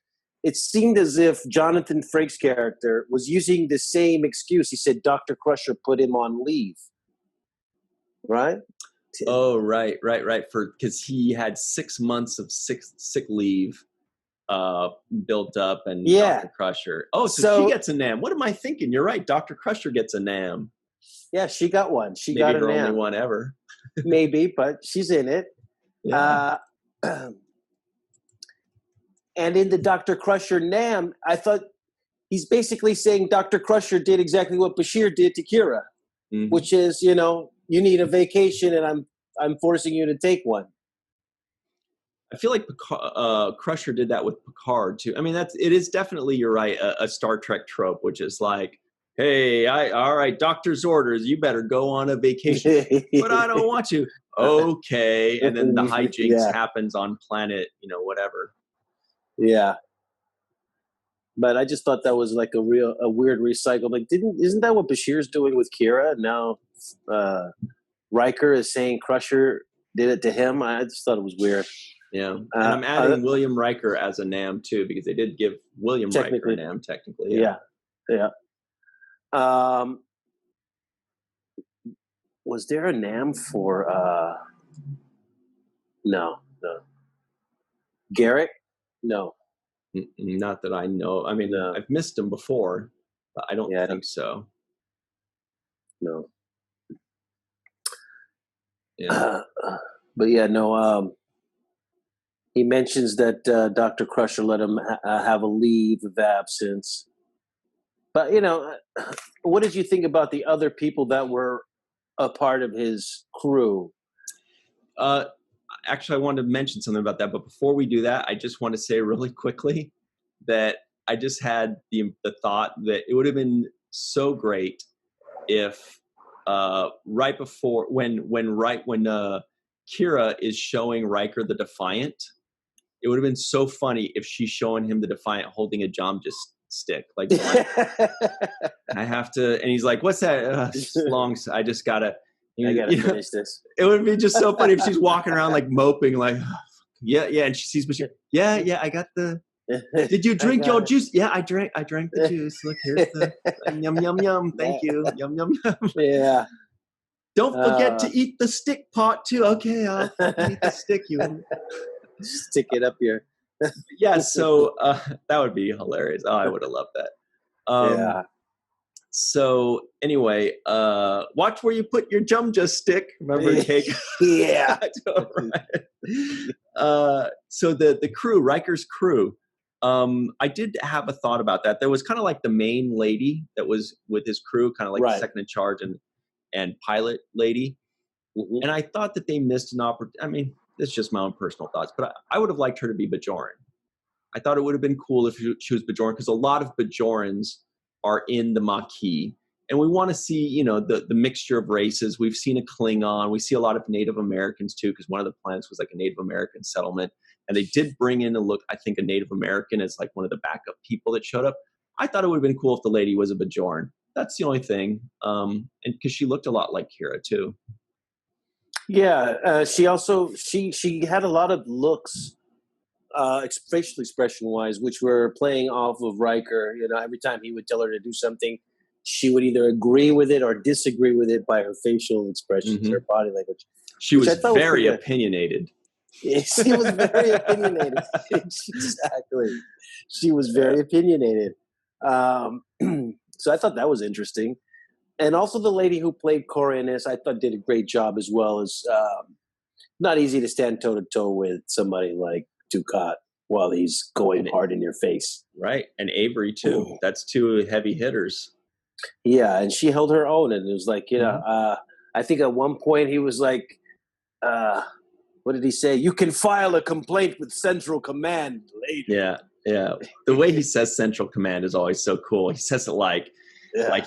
it seemed as if Jonathan Frakes' character was using the same excuse. He said Dr. Crusher put him on leave. Right? Oh, right. Because he had 6 months of sick leave built up, and Dr. Crusher. Oh, so she gets a NAM. What am I thinking? You're right. Dr. Crusher gets a NAM. Yeah, she got one. Maybe got her only one ever. Maybe, but she's in it. Yeah. And in the Dr. Crusher NAM, I thought he's basically saying Dr. Crusher did exactly what Bashir did to Kira, which is, you know, you need a vacation, and I'm forcing you to take one. I feel like Crusher did that with Picard too. I mean, it is definitely, you're right, a Star Trek trope, which is like, hey, all right, doctor's orders. You better go on a vacation. But I don't want to. Okay. And then the hijinks happens on planet, whatever. Yeah. But I just thought that was like a weird recycle. Like, isn't that what Bashir's doing with Kira? Now Riker is saying Crusher did it to him. I just thought it was weird. Yeah. And I'm adding William Riker as a NAM too, because they did give William Riker a NAM technically. Yeah. Was there a NAM for no. Garrick? No. Not that I know. I mean, I've missed him before, but I don't think so. No. Yeah. But yeah, no. He mentions that Dr. Crusher let him have a leave of absence. But, what did you think about the other people that were a part of his crew? Actually, I wanted to mention something about that. But before we do that, I just want to say really quickly that I just had the thought that it would have been so great if right before when Kira is showing Riker the Defiant, it would have been so funny if she's showing him the Defiant holding a Jomja stick. Like, I have to, and he's like, "What's that? Long. I just gotta." I gotta finish this. It would be just so funny if she's walking around like moping, like, yeah, and she sees Bashir. Yeah, I got the. Did you drink your juice? Yeah, I drank the juice. Look, here's the yum yum yum. Thank you, yum yum yum. Yeah. Don't forget to eat the stick part too. Okay, I'll eat the stick. You stick it up here. Yeah, so that would be hilarious. Oh, I would have loved that. Yeah. So anyway, watch where you put your Jumja stick. Remember, Cake? Yeah. So the crew, Riker's crew. I did have a thought about that. There was kind of like the main lady that was with his crew, kind of like the second in charge and pilot lady. Mm-hmm. And I thought that they missed an opportunity. I mean, it's just my own personal thoughts, but I would have liked her to be Bajoran. I thought it would have been cool if she was Bajoran, because a lot of Bajorans are in the Maquis, and we want to see, the mixture of races. We've seen a Klingon. We see a lot of Native Americans too, because one of the planets was like a Native American settlement, and they did bring in a Native American as like one of the backup people that showed up. I thought it would have been cool if the lady was a Bajoran. That's the only thing, and because she looked a lot like Kira too. Yeah, she also she had a lot of looks. Facial expression wise, which were playing off of Riker. Every time he would tell her to do something, she would either agree with it or disagree with it by her facial expressions, her body language. She was very opinionated. She was very opinionated. Exactly. She was very opinionated. So I thought that was interesting. And also the lady who played Corinne, I thought did a great job as well. As not easy to stand toe to toe with somebody like Dukat while he's going hard in your face. Right. And Avery too. Ooh. That's two heavy hitters. Yeah. And she held her own. And it was like, I think at one point he was like, what did he say? You can file a complaint with Central Command later. Yeah. Yeah. The way he says Central Command is always so cool. He says it like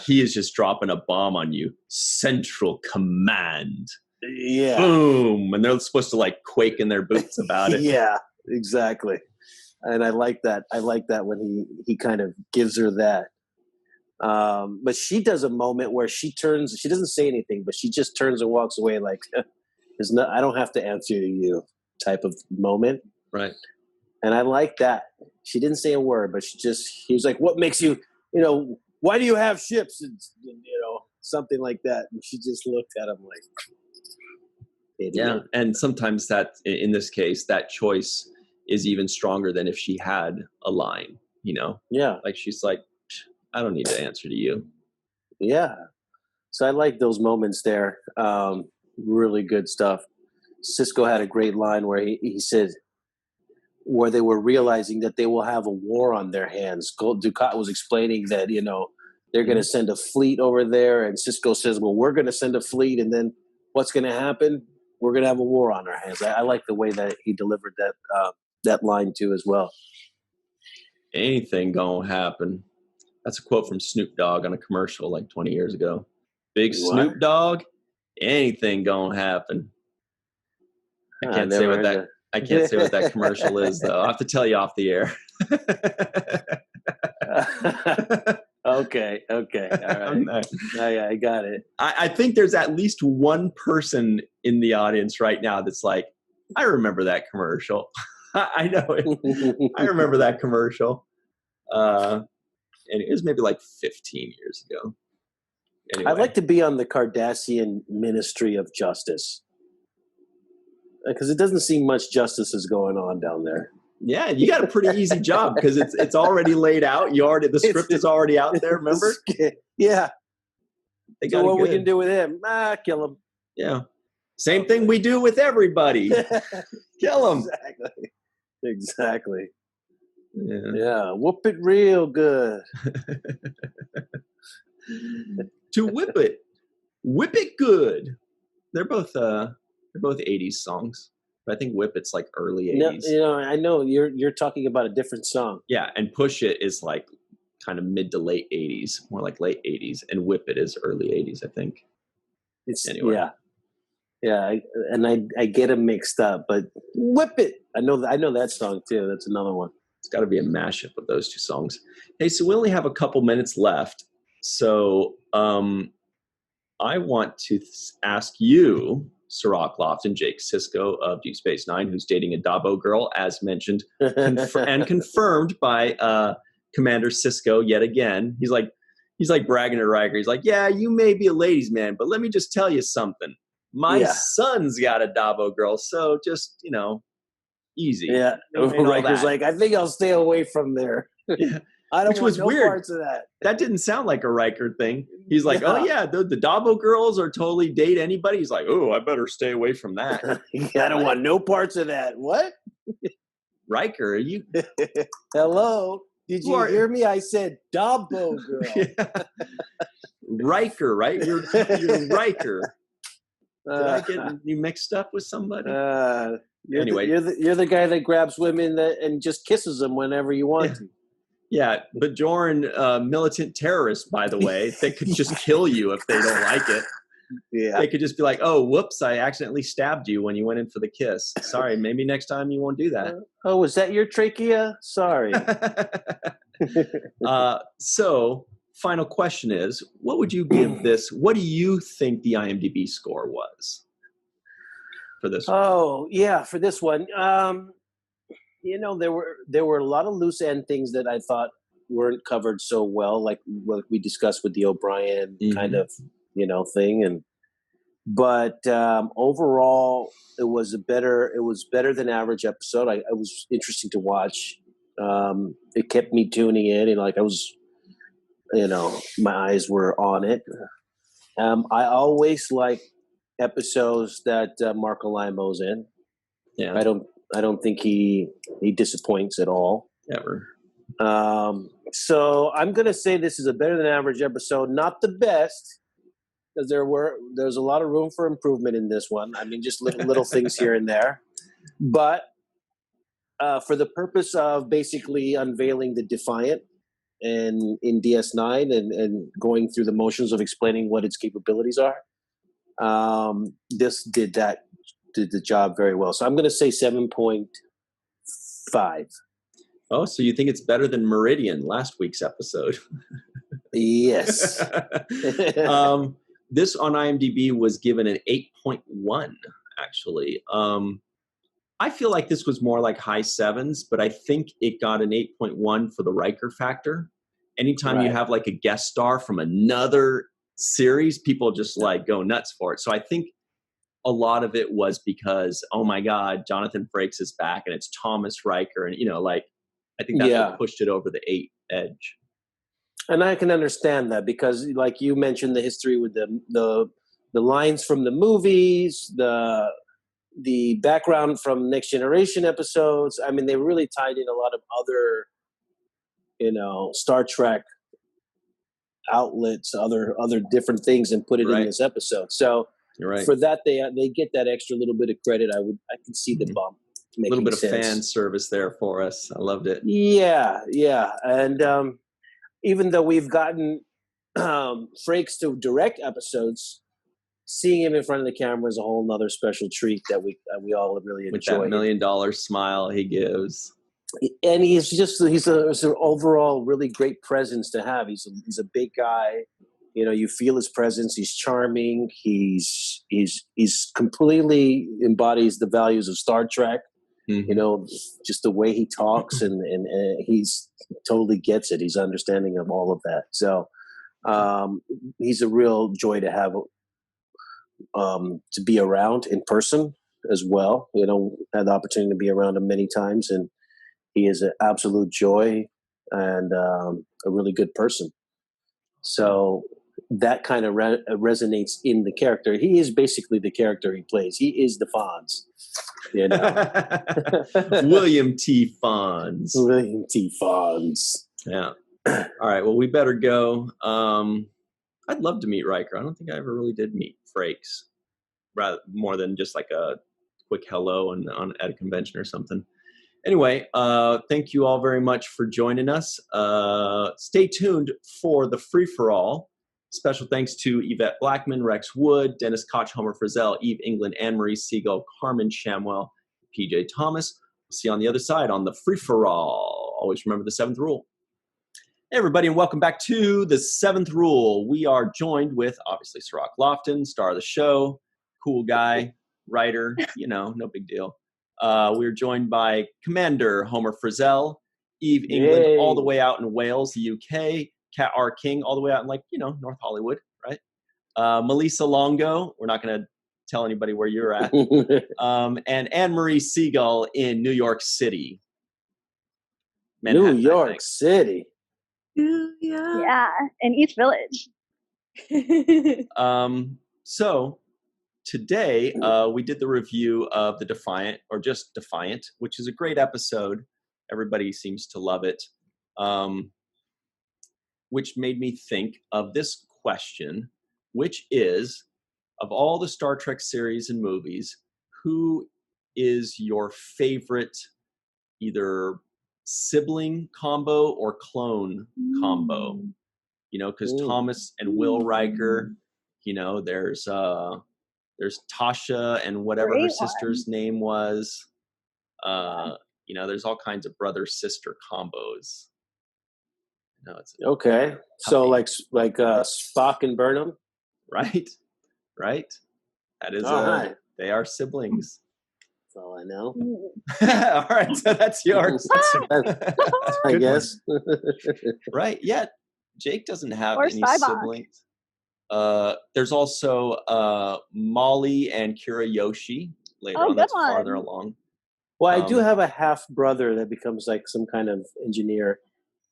he is just dropping a bomb on you. Central Command. Yeah. Boom. And they're supposed to like quake in their boots about it. Yeah. Exactly. And I like that. I like that when he kind of gives her that. But she does a moment where she doesn't say anything, but she just turns and walks away like, I don't have to answer to you type of moment. Right. And I like that. She didn't say a word, but he was like, what makes you, why do you have ships? And, something like that. And she just looked at him like, idiot. Yeah. And sometimes that, in this case, that choice is even stronger than if she had a line, Yeah. Like she's like, I don't need to answer to you. Yeah. So I like those moments there. Really good stuff. Sisko had a great line where he said, where they were realizing that they will have a war on their hands. Dukat was explaining that, they're going to send a fleet over there. And Sisko says, well, we're going to send a fleet. And then what's going to happen? We're going to have a war on our hands. I like the way that he delivered that line too as well. Anything going to happen. That's a quote from Snoop Dogg on a commercial like 20 years ago. Big Snoop Dogg, anything gonna happen. I can't say what that. I can't say what that commercial is, though. I'll have to tell you off the air. Okay. All right. Yeah, I got it. I think there's at least one person in the audience right now that's like, I remember that commercial. I know it. I remember that commercial. And it was maybe like 15 years ago. Anyway. I'd like to be on the Cardassian Ministry of Justice. Because it doesn't seem much justice is going on down there. Yeah, you got a pretty easy job because it's already laid out. The script is already out there. Remember? Yeah. So what we can do with him? Kill him. Yeah. Same thing we do with everybody. Kill him. Exactly. Yeah. Whoop it real good. To whip it good. They're both 80s songs. But I think Whip It's like early 80s. No, I know you're talking about a different song. Yeah, and Push It is like kind of mid to late 80s, more like late 80s, and Whip It is early 80s, I think. Anyway. Yeah, I get them mixed up, but Whip It. I know that song too. That's another one. It's got to be a mashup of those two songs. Hey, so we only have a couple minutes left, so I want to ask you, Cirroc, Lofton, Jake Cisco of Deep Space Nine, who's dating a Dabo girl, as mentioned, and confirmed by Commander Cisco yet again. He's like bragging to Riker. He's like, yeah, you may be a ladies' man, but let me just tell you something. My son's got a Dabo girl, so just, easy. Yeah. Riker's like, I think I'll stay away from there. Yeah. I don't Which want was no weird. parts of that. That didn't sound like a Riker thing. He's like, oh yeah, the Dabo girls are totally date anybody. He's like, oh, I better stay away from that. I don't want no parts of that. What? Riker, are you? Hello? Did you hear me? I said Dabo girl. Yeah. Riker, right? You're Riker. Did I get you mixed up with somebody? Anyway, you're the guy that grabs women and just kisses them whenever you want to. Yeah, Bajoran militant terrorists, by the way, they could just kill you if they don't like it. Yeah, they could just be like, "Oh, whoops! I accidentally stabbed you when you went in for the kiss. Sorry, maybe next time you won't do that." Oh, was that your trachea? Sorry. So, final question is: what would you give this? What do you think the IMDb score was for this one? Oh, yeah, for this one. There were a lot of loose end things that I thought weren't covered so well, like what we discussed with the O'Brien kind of, thing. But overall, it was better than average episode. It was interesting to watch. It kept me tuning in, and like I was, my eyes were on it. I always like episodes that Marco Limo's in. Yeah, I don't think he disappoints at all. Ever. So I'm gonna say this is a better than average episode, not the best, because there's a lot of room for improvement in this one. I mean, just little things here and there, but for the purpose of basically unveiling the Defiant and in DS9 and going through the motions of explaining what its capabilities are, this did the job very well. So I'm going to say 7.5. Oh, so you think it's better than Meridian, last week's episode? Yes. This on IMDb was given an 8.1, actually. I feel like this was more like high sevens, but I think it got an 8.1 for the Riker factor. Anytime you have like a guest star from another series, people just like go nuts for it. So I think a lot of it was because, oh my God, Jonathan Frakes is back and it's Thomas Riker. And, I think that's what pushed it over the 8 edge. And I can understand that because like you mentioned the history with the lines from the movies, the background from Next Generation episodes. I mean, they really tied in a lot of other, Star Trek outlets, other different things and put it in this episode. So for that, they get that extra little bit of credit. I can see the bump. A little bit of fan service there for us. I loved it. Yeah. And, even though we've gotten Frakes to direct episodes, seeing him in front of the camera is a whole nother special treat that we all really enjoy. With that $1 million smile he gives. And he's an overall really great presence to have. He's a big guy. You feel his presence. He's charming. He's completely embodies the values of Star Trek. Mm-hmm. Just the way he talks and he's totally gets it. He's understanding of all of that. So he's a real joy to have, to be around in person as well. Had the opportunity to be around him many times, and he is an absolute joy and a really good person. So that kind of resonates in the character. He is basically the character he plays. He is the Fonz. William T. Fonz. William T. Fonz. Yeah. All right. Well, we better go. I'd love to meet Riker. I don't think I ever really did meet Frakes, rather more than just like a quick hello at a convention or something. Anyway, thank you all very much for joining us. Stay tuned for the free-for-all. Special thanks to Yvette Blackmon, Rex Wood, Dennis Koch, Homer Frizzell, Eve England, Anne Marie Segal, Carmen Shamwell, PJ Tomas. We'll see you on the other side on the free-for-all. Always remember the 7th rule. Hey, everybody, and welcome back to the 7th rule. We are joined with, obviously, Cirroc Lofton, star of the show, cool guy, writer, no big deal. We're joined by Commander Homer Frizzell, Eve England, all the way out in Wales, the UK, Kat R. King, all the way out in, North Hollywood, right? Melissa Longo, we're not going to tell anybody where you're at, and Anne Marie Segal in New York City. Manhattan, New York City. Yeah, in East Village. So today we did the review of the Defiant, or just Defiant, which is a great episode. Everybody seems to love it, which made me think of this question, which is, of all the Star Trek series and movies, who is your favorite either sibling combo or clone combo? Because Thomas and Will Riker, there's Tasha and whatever her sister's name was. There's all kinds of brother-sister combos. It's okay. So like Spock and Burnham? Right. That is right. They are siblings. That's all I know. All right, so that's yours. I guess. Right, yeah. Jake doesn't have any Cybok. siblings. There's also Molly and Kirayoshi later on. That's farther along. Well, I do have a half brother that becomes like some kind of engineer.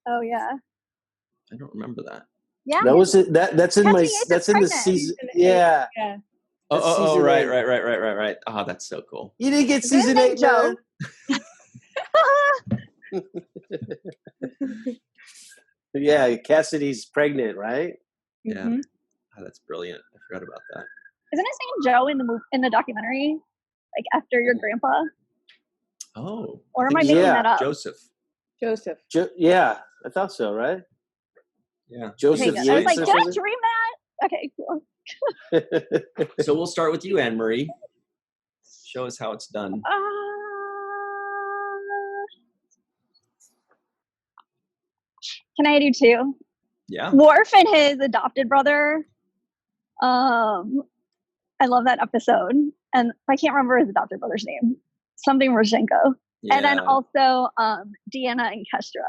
Oh yeah. I don't remember that. Yeah. That was it. That's in my. That's in the season. Yeah. Oh, right. Oh, that's so cool. You didn't get season 8, Joe. Yeah, Cassidy's pregnant, right? Yeah. Mm-hmm. Oh, that's brilliant. I forgot about that. Isn't his name Joe in the documentary? Like after your grandpa? Oh. Or am I making that up? Joseph. Yeah, I thought so, right? Yeah. Joseph Yates. I was like, did I dream that? Okay, cool. So we'll start with you, Anne Marie. Show us how it's done. Can I do 2? Yeah. Worf and his adopted brother. I love that episode. And I can't remember his adopted brother's name. Something Rozhenko. Yeah. And then also Deanna and Kestra.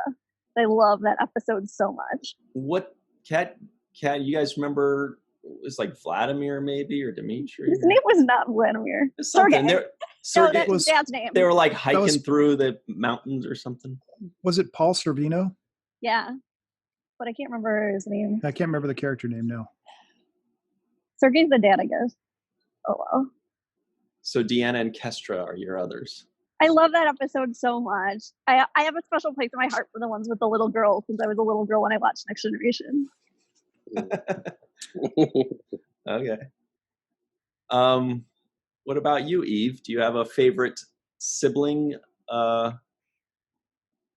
I love that episode so much. What, Kat, you guys remember, it was like Vladimir maybe, or Dimitri? His name was not Vladimir. Sergey. No, that's his dad's name. They were like hiking through the mountains or something. Was it Paul Sorvino? Yeah. But I can't remember his name. I can't remember the character name, no. Sergey's the dad, I guess. Oh, well. So Deanna and Kestra are your others. I love that episode so much. I have a special place in my heart for the ones with the little girls, since I was a little girl when I watched Next Generation. Okay. What about you, Eve? Do you have a favorite sibling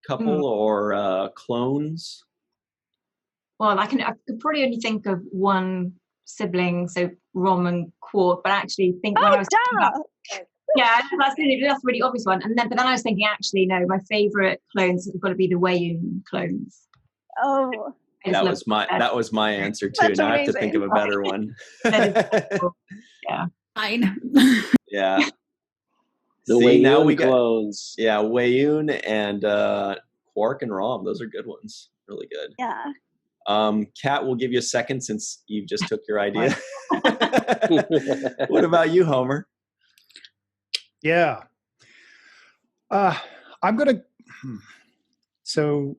couple or clones? Well, I could probably only think of one sibling, so Rom and Quark, but actually think when I was thinking about, that's a really obvious one. But then I was thinking, actually, no, my favorite clones have got to be the Wayun clones. Oh, that was my answer too. That's now amazing. I have to think of a better one. Yeah, fine. Yeah. The See, now Wayun we got clones. Yeah, Wayun and Quark and Rom. Those are good ones. Really good. Yeah. Kat, we'll give you a second since you just took your idea. What about you, Homer? Yeah. I'm going to, so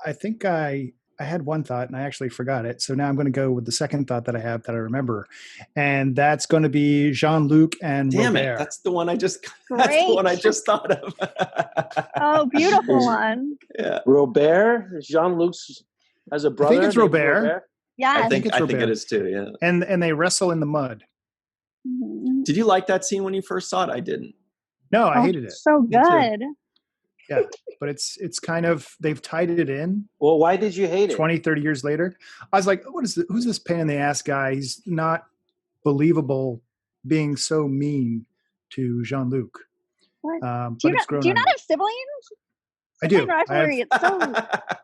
I think I had one thought and I actually forgot it. So now I'm going to go with the second thought that I have that I remember. And that's going to be Jean-Luc and Damn Robert. it. That's the one I just thought of. Oh, beautiful one. Yeah. Robert? Jean-Luc's as a brother? I think it's Robert. Yeah. I think it is too, yeah. And they wrestle in the mud. Did you like that scene when you first saw it? I didn't. No, I hated it. So good. Yeah, but it's kind of, they've tied it in. Well, why did you hate it? 20, 30 years later. I was like, who's this pain in the ass guy? He's not believable being so mean to Jean-Luc. What? But Do you it's not have siblings? I do. Rivalry.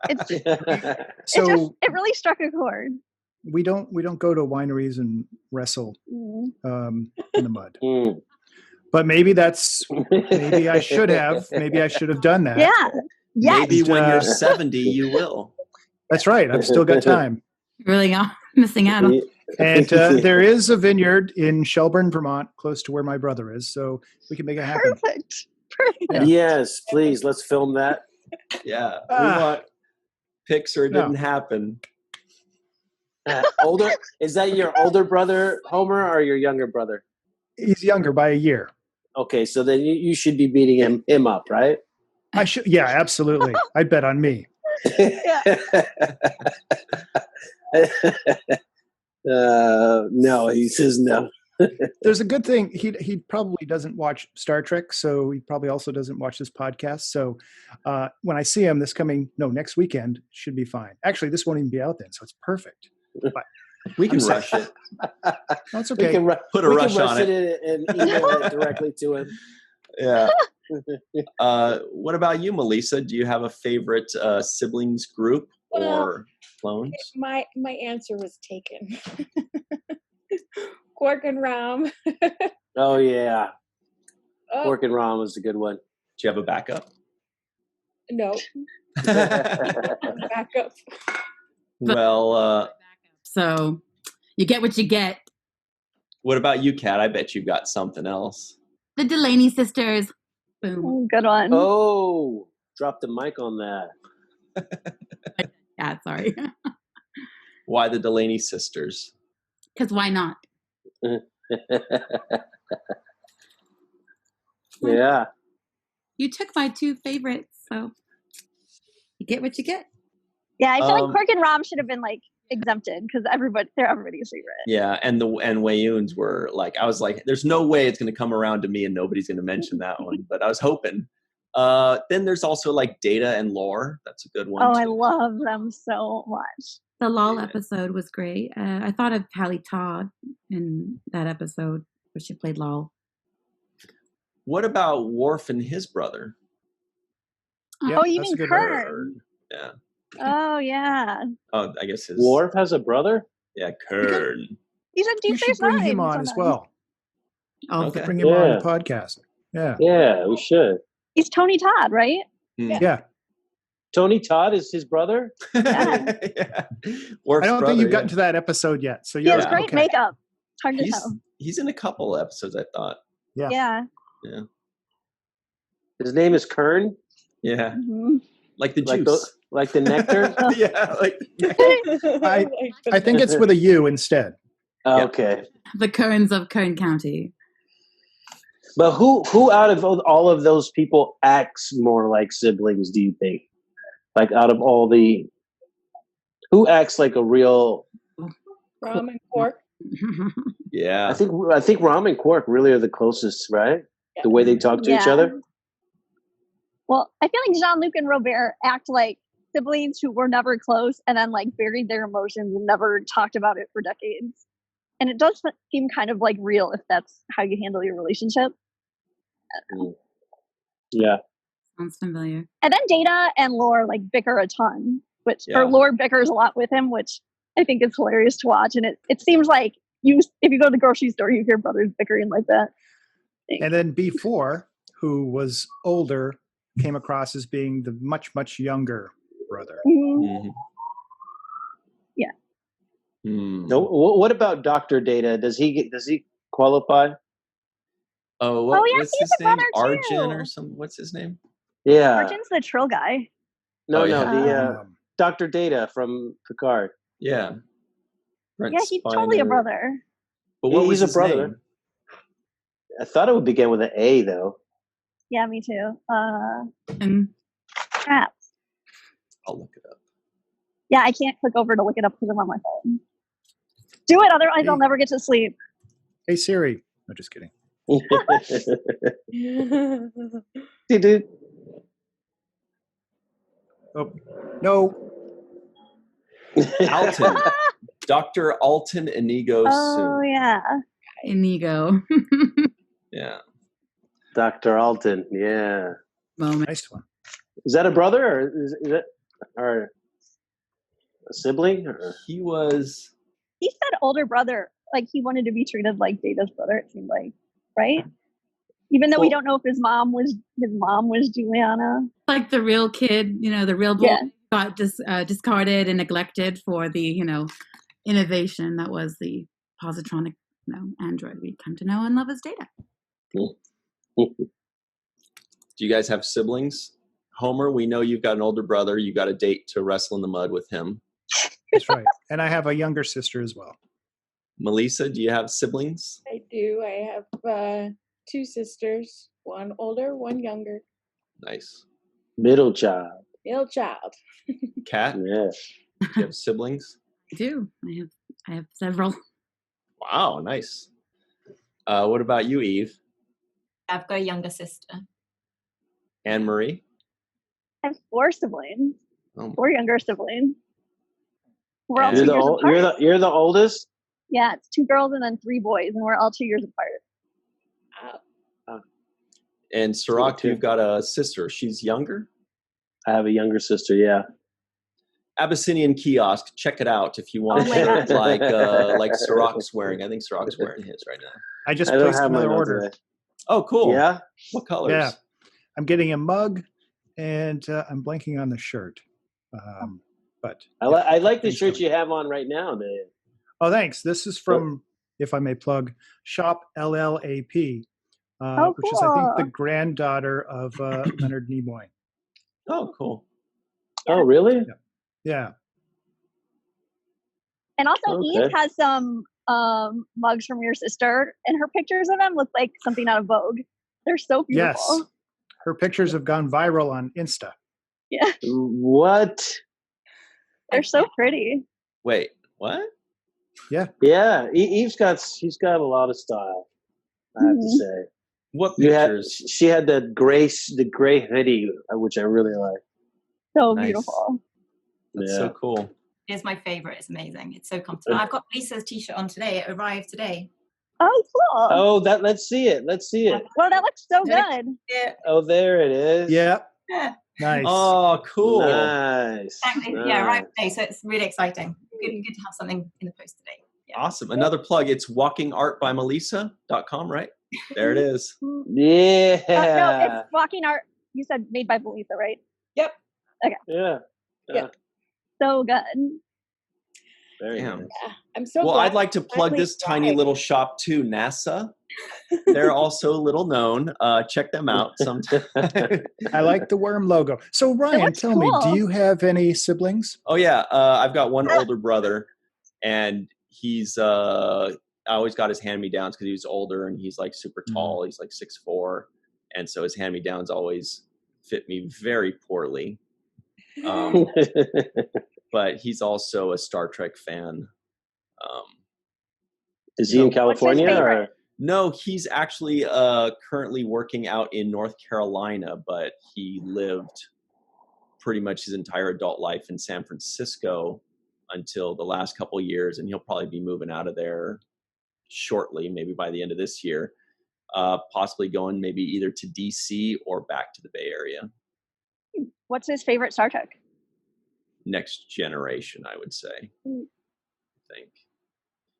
It really struck a chord. We don't go to wineries and wrestle in the mud. But maybe I should have done that. Yeah. Yes. Maybe when you're 70, you will. That's right. I've still got time. Really are missing out on. And there is a vineyard in Shelburne, Vermont, close to where my brother is. So we can make it happen. Perfect. Yeah. Yes, please. Let's film that. Yeah. We want pics or it didn't happen. Older? Is that your older brother, Homer, or your younger brother? He's younger by a year. Okay, so then you should be beating him up, right? I should. Yeah, absolutely. I bet on me. No, he says no. There's a good thing. He probably doesn't watch Star Trek, so he probably also doesn't watch this podcast. So when I see him next weekend, should be fine. Actually, this won't even be out then, so it's perfect. But we can rush it. That's okay. We can put a rush on it and email it directly to him. Yeah. What about you, Melissa? Do you have a favorite siblings group or clones? My answer was taken. Quark and Rom. Oh yeah, Quark and Rom was a good one. Do you have a backup? No. Backup. Well, so you get what you get. What about you, Kat? I bet you've got something else. The Delaney sisters. Boom. Good one. Oh, drop the mic on that. Yeah, sorry. Why the Delaney sisters? Because why not? Yeah. You took my two favorites, so you get what you get. Yeah, I feel like Quark and Rom should have been like exempted because they're everybody's favorite. Yeah, and Wayuns were like, I was like, there's no way it's going to come around to me and nobody's going to mention that one, but I was hoping. Then there's also like Data and Lore. That's a good one. Oh, too. I love them so much. The Lol episode was great. I thought of Hallie Todd in that episode where she played Lol. What about Worf and his brother? Yep, oh, you mean Kern? Yeah. Oh, yeah. Oh, I guess his Worf has a brother? Yeah, Kern. He's in You should bring him on as well. Oh, Okay. Bring him on the podcast. Yeah. Yeah, we should. He's Tony Todd, right? Yeah. Tony Todd is his brother? Yeah. Yeah. I don't think you've gotten to that episode yet. So He has great makeup. It's hard to tell. He's in a couple episodes, I thought. Yeah. Yeah. His name is Kern? Yeah. Mm-hmm. Like the juice. Like the nectar? Yeah. Like I think it's with a U instead. Okay. The Kerns of Kern County. But who out of all of those people acts more like siblings, do you think? Like out of all the... Who acts like a real... Rom and Quark. Yeah. I think Rom and Quark really are the closest, right? The way they talk to each other? Well, I feel like Jean-Luc and Robert act like siblings who were never close and then like buried their emotions and never talked about it for decades. And it does seem kind of like real if that's how you handle your relationship. Yeah. Sounds familiar. And then Data and Lore like bicker a ton, or Lore bickers a lot with him, which I think is hilarious to watch. And it seems like if you go to the grocery store, you hear brothers bickering like that. And then B4, who was older, came across as being the much, much younger brother. Mm-hmm. Yeah. No, what about Dr. Data? Does he qualify? Oh, what's his name? Arjun or something? What's his name? Yeah. Arjun's the Trill guy. No, the Dr. Data from Picard. Yeah. Brent he's totally a brother. But what was he's his a brother. name? I thought it would begin with an A, though. Yeah, me too. Crap. I'll look it up. Yeah, I can't click over to look it up because I'm on my phone. Do it, otherwise I'll never get to sleep. Hey Siri. No, just kidding. Dude. Oh, no. Alton. Dr. Alton Inigo Oh, yeah. Inigo. Yeah. Dr. Alton, yeah. Moment. Nice one. Is that a brother or is it or a sibling? Or? He said older brother, like he wanted to be treated like Data's brother, it seemed like, right? Even though we don't know if his mom was Juliana. Like the real kid, the real boy got discarded and neglected for the, innovation that was the positronic, android we come to know and love as Data. Cool. Do you guys have siblings? Homer, we know you've got an older brother. You got a date to wrestle in the mud with him. That's right. And I have a younger sister as well. Melissa, do you have siblings? I do. I have 2 sisters, one older, one younger. Nice. Middle child. Middle child. Kat? Yeah. Do you have siblings? I do. I have several. Wow, nice. What about you, Eve? I've got a younger sister. Anne Marie? I have 4 siblings. Oh. 4 younger siblings. We're all You're 2 years apart. You're the oldest? Yeah, it's 2 girls and then 3 boys, and we're all 2 years apart. And Cirroc, you've got a sister. She's younger? I have a younger sister, yeah. Abyssinian kiosk. Check it out if you want a shirt like Cirroc's wearing. I think Cirroc's wearing his right now. I just placed another order. Today. Oh, cool. Yeah? What colors? Yeah. I'm getting a mug, and I'm blanking on the shirt. But I like the shirt you have on right now, Dave. Oh, thanks. This is from, if I may plug, Shop LLAP, which is, I think, the granddaughter of Leonard Nimoy. Oh, cool. Oh, really? Yeah. And also, Eve has some mugs from your sister, and her pictures of them look like something out of Vogue. They're so beautiful. Yes. Her pictures have gone viral on Insta. Yeah. What? They're so pretty. Wait, what? Yeah. Yeah. She's got a lot of style, I have to say. What pictures? She had the gray hoodie, which I really like. So beautiful. That's so cool. It's my favorite. It's amazing. It's so comfortable. I've got Lisa's t-shirt on today. It arrived today. Oh, cool. Oh, let's see it. Well, that looks so good. Yeah. Oh, there it is. Yeah. Yeah. Nice. Oh, cool. Nice. Exactly. Nice. Yeah, arrived today. So it's really exciting. Good to have something in the post today. Yeah. Awesome. Another plug. It's walkingartbymelissa.com, right? There it is. Yeah. No, it's Walking Art. You said made by Melissa, right? Yep. Okay. Yeah. So good. Very nice. Yeah, I'm so well, glad I'd like to plug this tiny little shop too, NASA. They're also little known. Check them out sometime. I like the worm logo. So Ryan, tell me, do you have any siblings? Oh yeah, I've got one older brother, and he's I always got his hand-me-downs because he was older and he's like super tall. He's like 6'4", and so his hand-me-downs always fit me very poorly. But he's also a Star Trek fan. Is he in California or? No, he's actually currently working out in North Carolina, but he lived pretty much his entire adult life in San Francisco until the last couple of years, and he'll probably be moving out of there shortly, maybe by the end of this year, possibly going maybe either to DC or back to the Bay Area. What's his favorite Star Trek? Next Generation, I would say. I think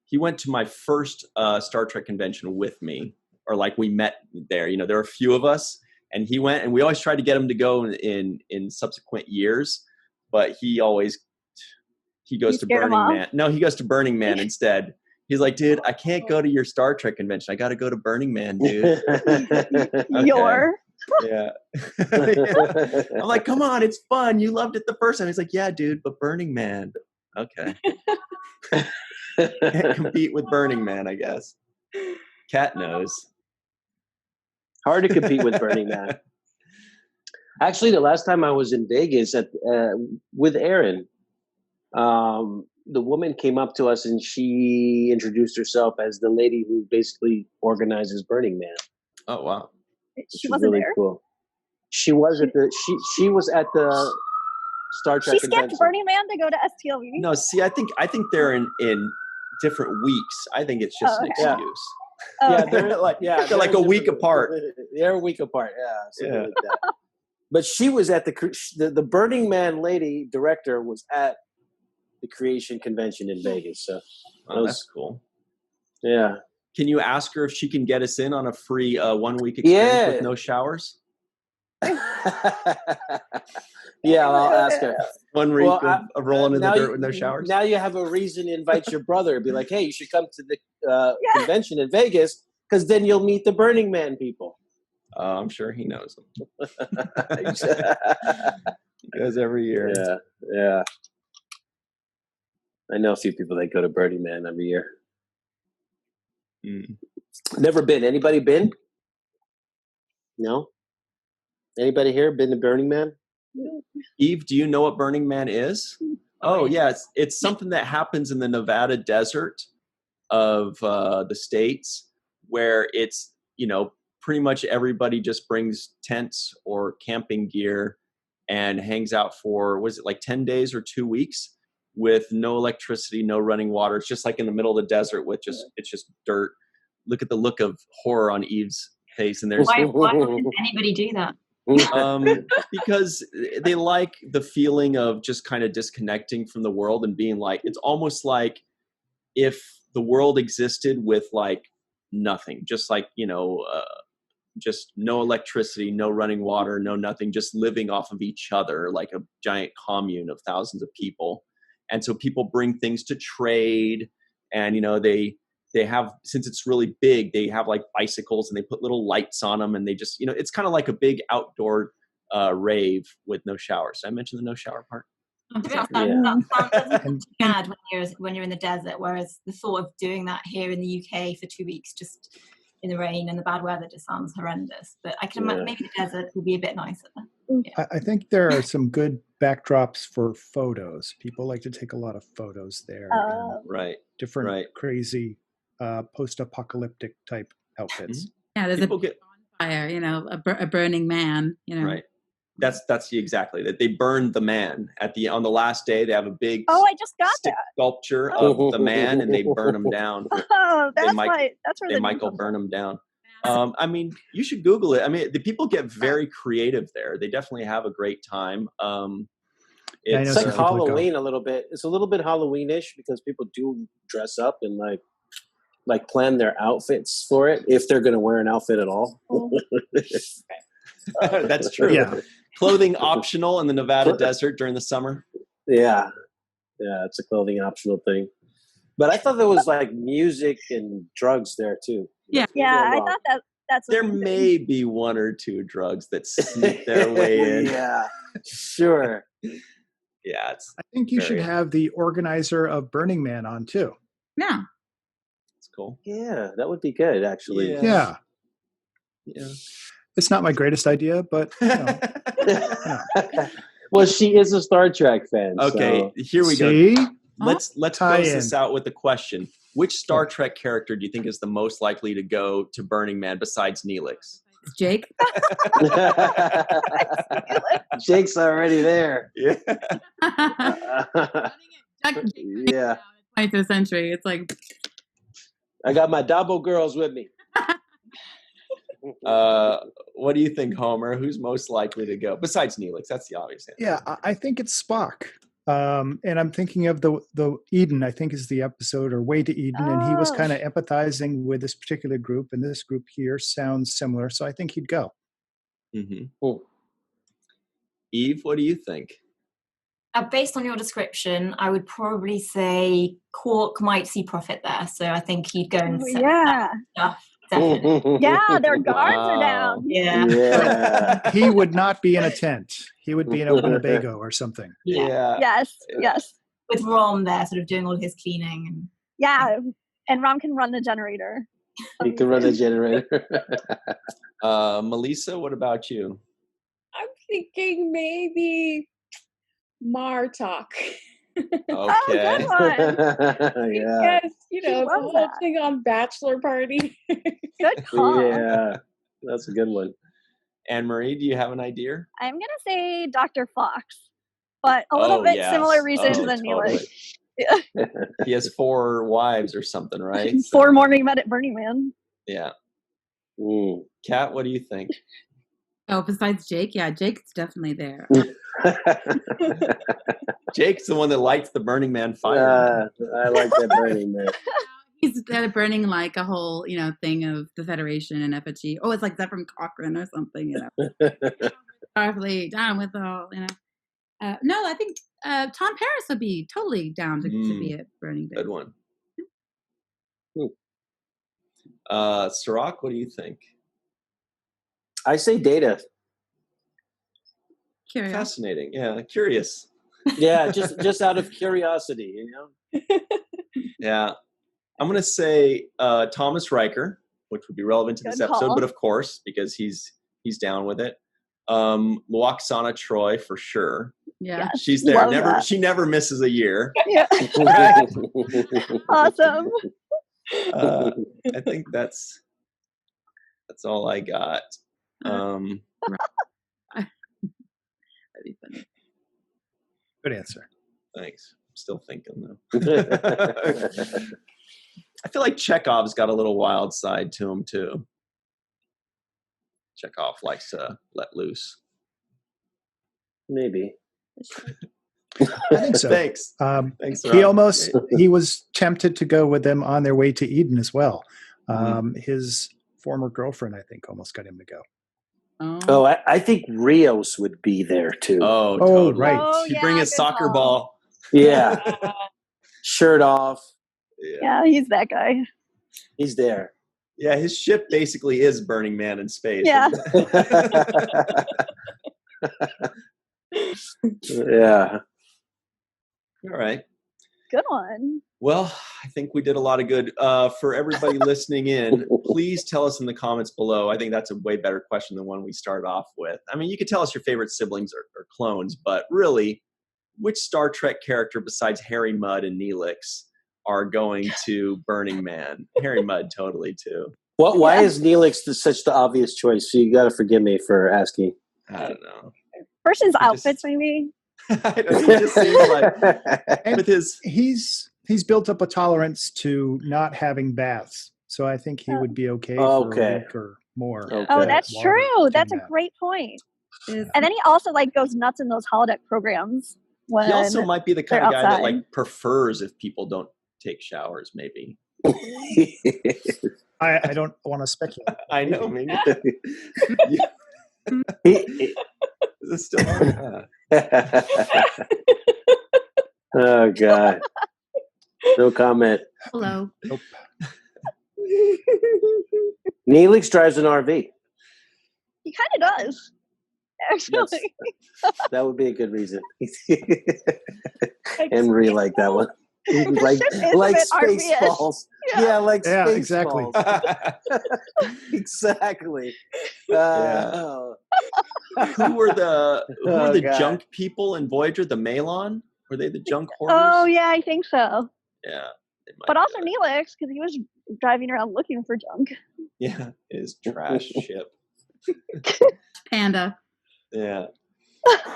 he went to my first Star Trek convention with me, or like we met there. You know, there were a few of us, and he went, and we always tried to get him to go in subsequent years, but he goes to Burning Man. No, he goes to Burning Man instead. He's like, dude, I can't go to your Star Trek convention. I got to go to Burning Man, dude. Your. Yeah. I'm like, come on, it's fun. You loved it the first time. He's like, yeah, dude, but Burning Man. Okay. Can't compete with Burning Man, I guess. Cat knows. Hard to compete with Burning Man. Actually, the last time I was in Vegas with Aaron, the woman came up to us and she introduced herself as the lady who basically organizes Burning Man. Oh, wow. She wasn't there? Cool. She was at the Star Trek. She skipped convention. Burning Man to go to STLV. No, see, I think they're in different weeks. I think it's just an excuse. Yeah, they're like a week apart. They're a week apart. Yeah. Like that. But she was at the Burning Man lady director was at the Creation Convention in Vegas. So that's cool. Yeah. Can you ask her if she can get us in on a free 1 week experience with no showers? Yeah, I'll ask her. 1 week of rolling in the dirt with no showers? Now you have a reason to invite your brother. Be like, hey, you should come to the convention in Vegas because then you'll meet the Burning Man people. I'm sure he knows them. He goes every year. Yeah. I know a few people that go to Burning Man every year. Never been. Anybody been? No? Anybody here been to Burning Man? Eve, do you know what Burning Man is? Oh, yeah. It's something that happens in the Nevada desert of the States where it's, pretty much everybody just brings tents or camping gear and hangs out for, was it like 10 days or 2 weeks with no electricity, no running water. It's just like in the middle of the desert with it's just dirt. Look at the look of horror on Eve's face. And there's why does anybody do that? Because they like the feeling of just kind of disconnecting from the world and being like, it's almost like if the world existed with like nothing, just like, just no electricity, no running water, no nothing, just living off of each other like a giant commune of thousands of people. And so people bring things to trade and, they have, since it's really big, they have like bicycles and they put little lights on them and they just, it's kind of like a big outdoor rave with no showers. Did I mention the no shower part? That sounds bad when you're in the desert, whereas the thought of doing that here in the UK for 2 weeks just in the rain and the bad weather just sounds horrendous. But I can imagine maybe the desert will be a bit nicer. Yeah. I think there are some good backdrops for photos. People like to take a lot of photos there. Right. Different crazy post-apocalyptic type outfits. Yeah, there's bonfire, a burning man, Right. That's exactly that. They burned the man on the last day. They have a big I just got that sculpture of the man, and they burn him down. That's where they Michael burn him down. I mean, you should Google it. I mean, the people get very creative there. They definitely have a great time. It's like Halloween a little bit. It's a little bit Halloweenish because people do dress up and like plan their outfits for it if they're going to wear an outfit at all. That's true. Yeah. Clothing optional in the Nevada desert during the summer. Yeah, it's a clothing optional thing. But I thought there was like music and drugs there too. Yeah, I thought that's. There may be one or two drugs that sneak their way in. Yeah, sure. Yeah, I think you should have the organizer of Burning Man on too. Yeah, it's cool. Yeah, that would be good actually. Yeah. It's not my greatest idea, but well, she is a Star Trek fan. Okay, so. Here we go. Let's close this out with a question. Which Star Trek character do you think is the most likely to go to Burning Man besides Neelix? Jake. Jake's already there. Yeah. Yeah. 20th century. It's like I got my Dabo girls with me. What do you think, Homer? Who's most likely to go besides Neelix? That's the obvious answer. Yeah, I think it's Spock. And I'm thinking of the Eden, I think is the episode, or Way to Eden, and he was kind of empathizing with this particular group, and this group here sounds similar, so I think he'd go. Mm-hmm. Cool. Eve, what do you think? Based on your description, I would probably say Quark might see profit there, so I think he'd go and set that stuff. Definitely. Yeah, their guards are down. Yeah. He would not be in a tent. He would be in a Winnebago or something. Yeah. Yes. With Rom there, sort of doing all his cleaning. And yeah, and Rom can run the generator. He can run the generator. Melissa, what about you? I'm thinking maybe Martok. Okay. Oh, good one. Yeah. Because, the whole thing on Bachelor Party. Good call. Yeah, that's a good one. Anne-Marie, do you have an idea? I'm going to say Dr. Fox, but a little bit similar reasons than Neelix. Yeah. He has 4 wives or something, right? 4 morning met at Burning Man. Yeah. Kat, what do you think? Oh, besides Jake? Yeah, Jake's definitely there. Jake's the one that lights the Burning Man fire. I like that Burning Man. He's burning like a whole, thing of the Federation and effigy. Oh, it's like that from Cochrane or something, Starfleet, down with all, No, I think Tom Paris would be totally down to be at Burning Day. Good one. Cirroc, what do you think? I say Data. Curious. Fascinating. Yeah, curious. Yeah, just out of curiosity, Yeah. I'm going to say Thomas Riker, which would be relevant to this episode, but of course, because he's down with it. Luoxana Troy for sure. Yeah. She's there. She never misses a year. Yeah. Awesome. I think that's all I got. That'd be funny. Good answer. Thanks. I'm still thinking though. I feel like Chekhov's got a little wild side to him too. Chekhov likes to let loose. Maybe. I think so. Thanks. Thanks. He was tempted to go with them on their way to Eden as well. His former girlfriend, I think, almost got him to go. Oh, I think Rios would be there too. Oh, totally. Right. Oh, He'd bring his soccer ball. Yeah. Shirt off. Yeah, he's that guy. He's there. Yeah, his ship basically is Burning Man in space. Yeah. Yeah. All right. Good one. Well, I think we did a lot of good. For everybody listening in, please tell us in the comments below. I think that's a way better question than one we started off with. I mean, you could tell us your favorite siblings or clones, but really, which Star Trek character besides Harry Mudd and Neelix are going to Burning Man? Harry Mudd totally too. Why is Neelix such the obvious choice? So you got to forgive me for asking. I don't know. First his outfits, maybe. I don't know, he just seems like with his he's built up a tolerance to not having baths, so I think he would be okay for a week or more. Okay. Oh, that's true. That's a great point. And then he also goes nuts in those holodeck programs. When he also might be the kind of guy outside. that prefers if people don't take showers. Maybe. I don't want to speculate. I know. Maybe. Is it still on? Oh God. No comment. Hello. Nope. Neelix drives an RV. He kind of does. Actually. That would be a good reason. Henry liked that one. like Spaceballs. Yeah, Spaceballs. Exactly. Exactly. Who were the junk people in Voyager? The Malon? Were they the junk hoarders? Oh yeah, I think so. Yeah. But also Neelix, because he was driving around looking for junk. Yeah, his trash ship. Panda. Yeah.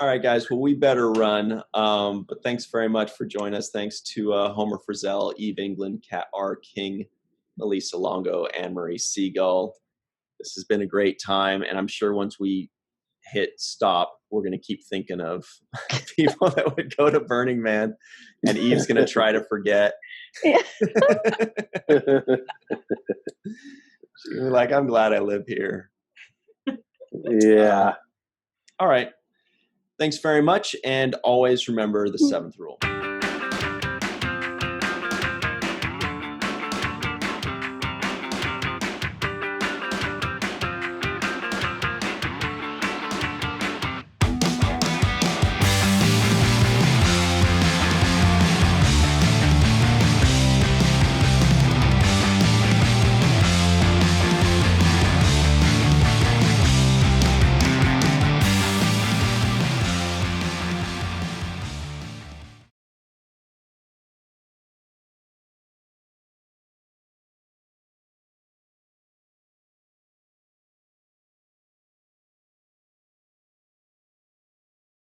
All right, guys. Well, we better run. But thanks very much for joining us. Thanks to Homer Frizzell, Eve England, Kat R. King, Melissa Longo, and Marie Segal. This has been a great time, and I'm sure once we hit stop, we're going to keep thinking of people that would go to Burning Man, and Eve's going to try to forget. Yeah. She'll be like, I'm glad I live here. Yeah. All right. Thanks very much, and always remember the 7th rule.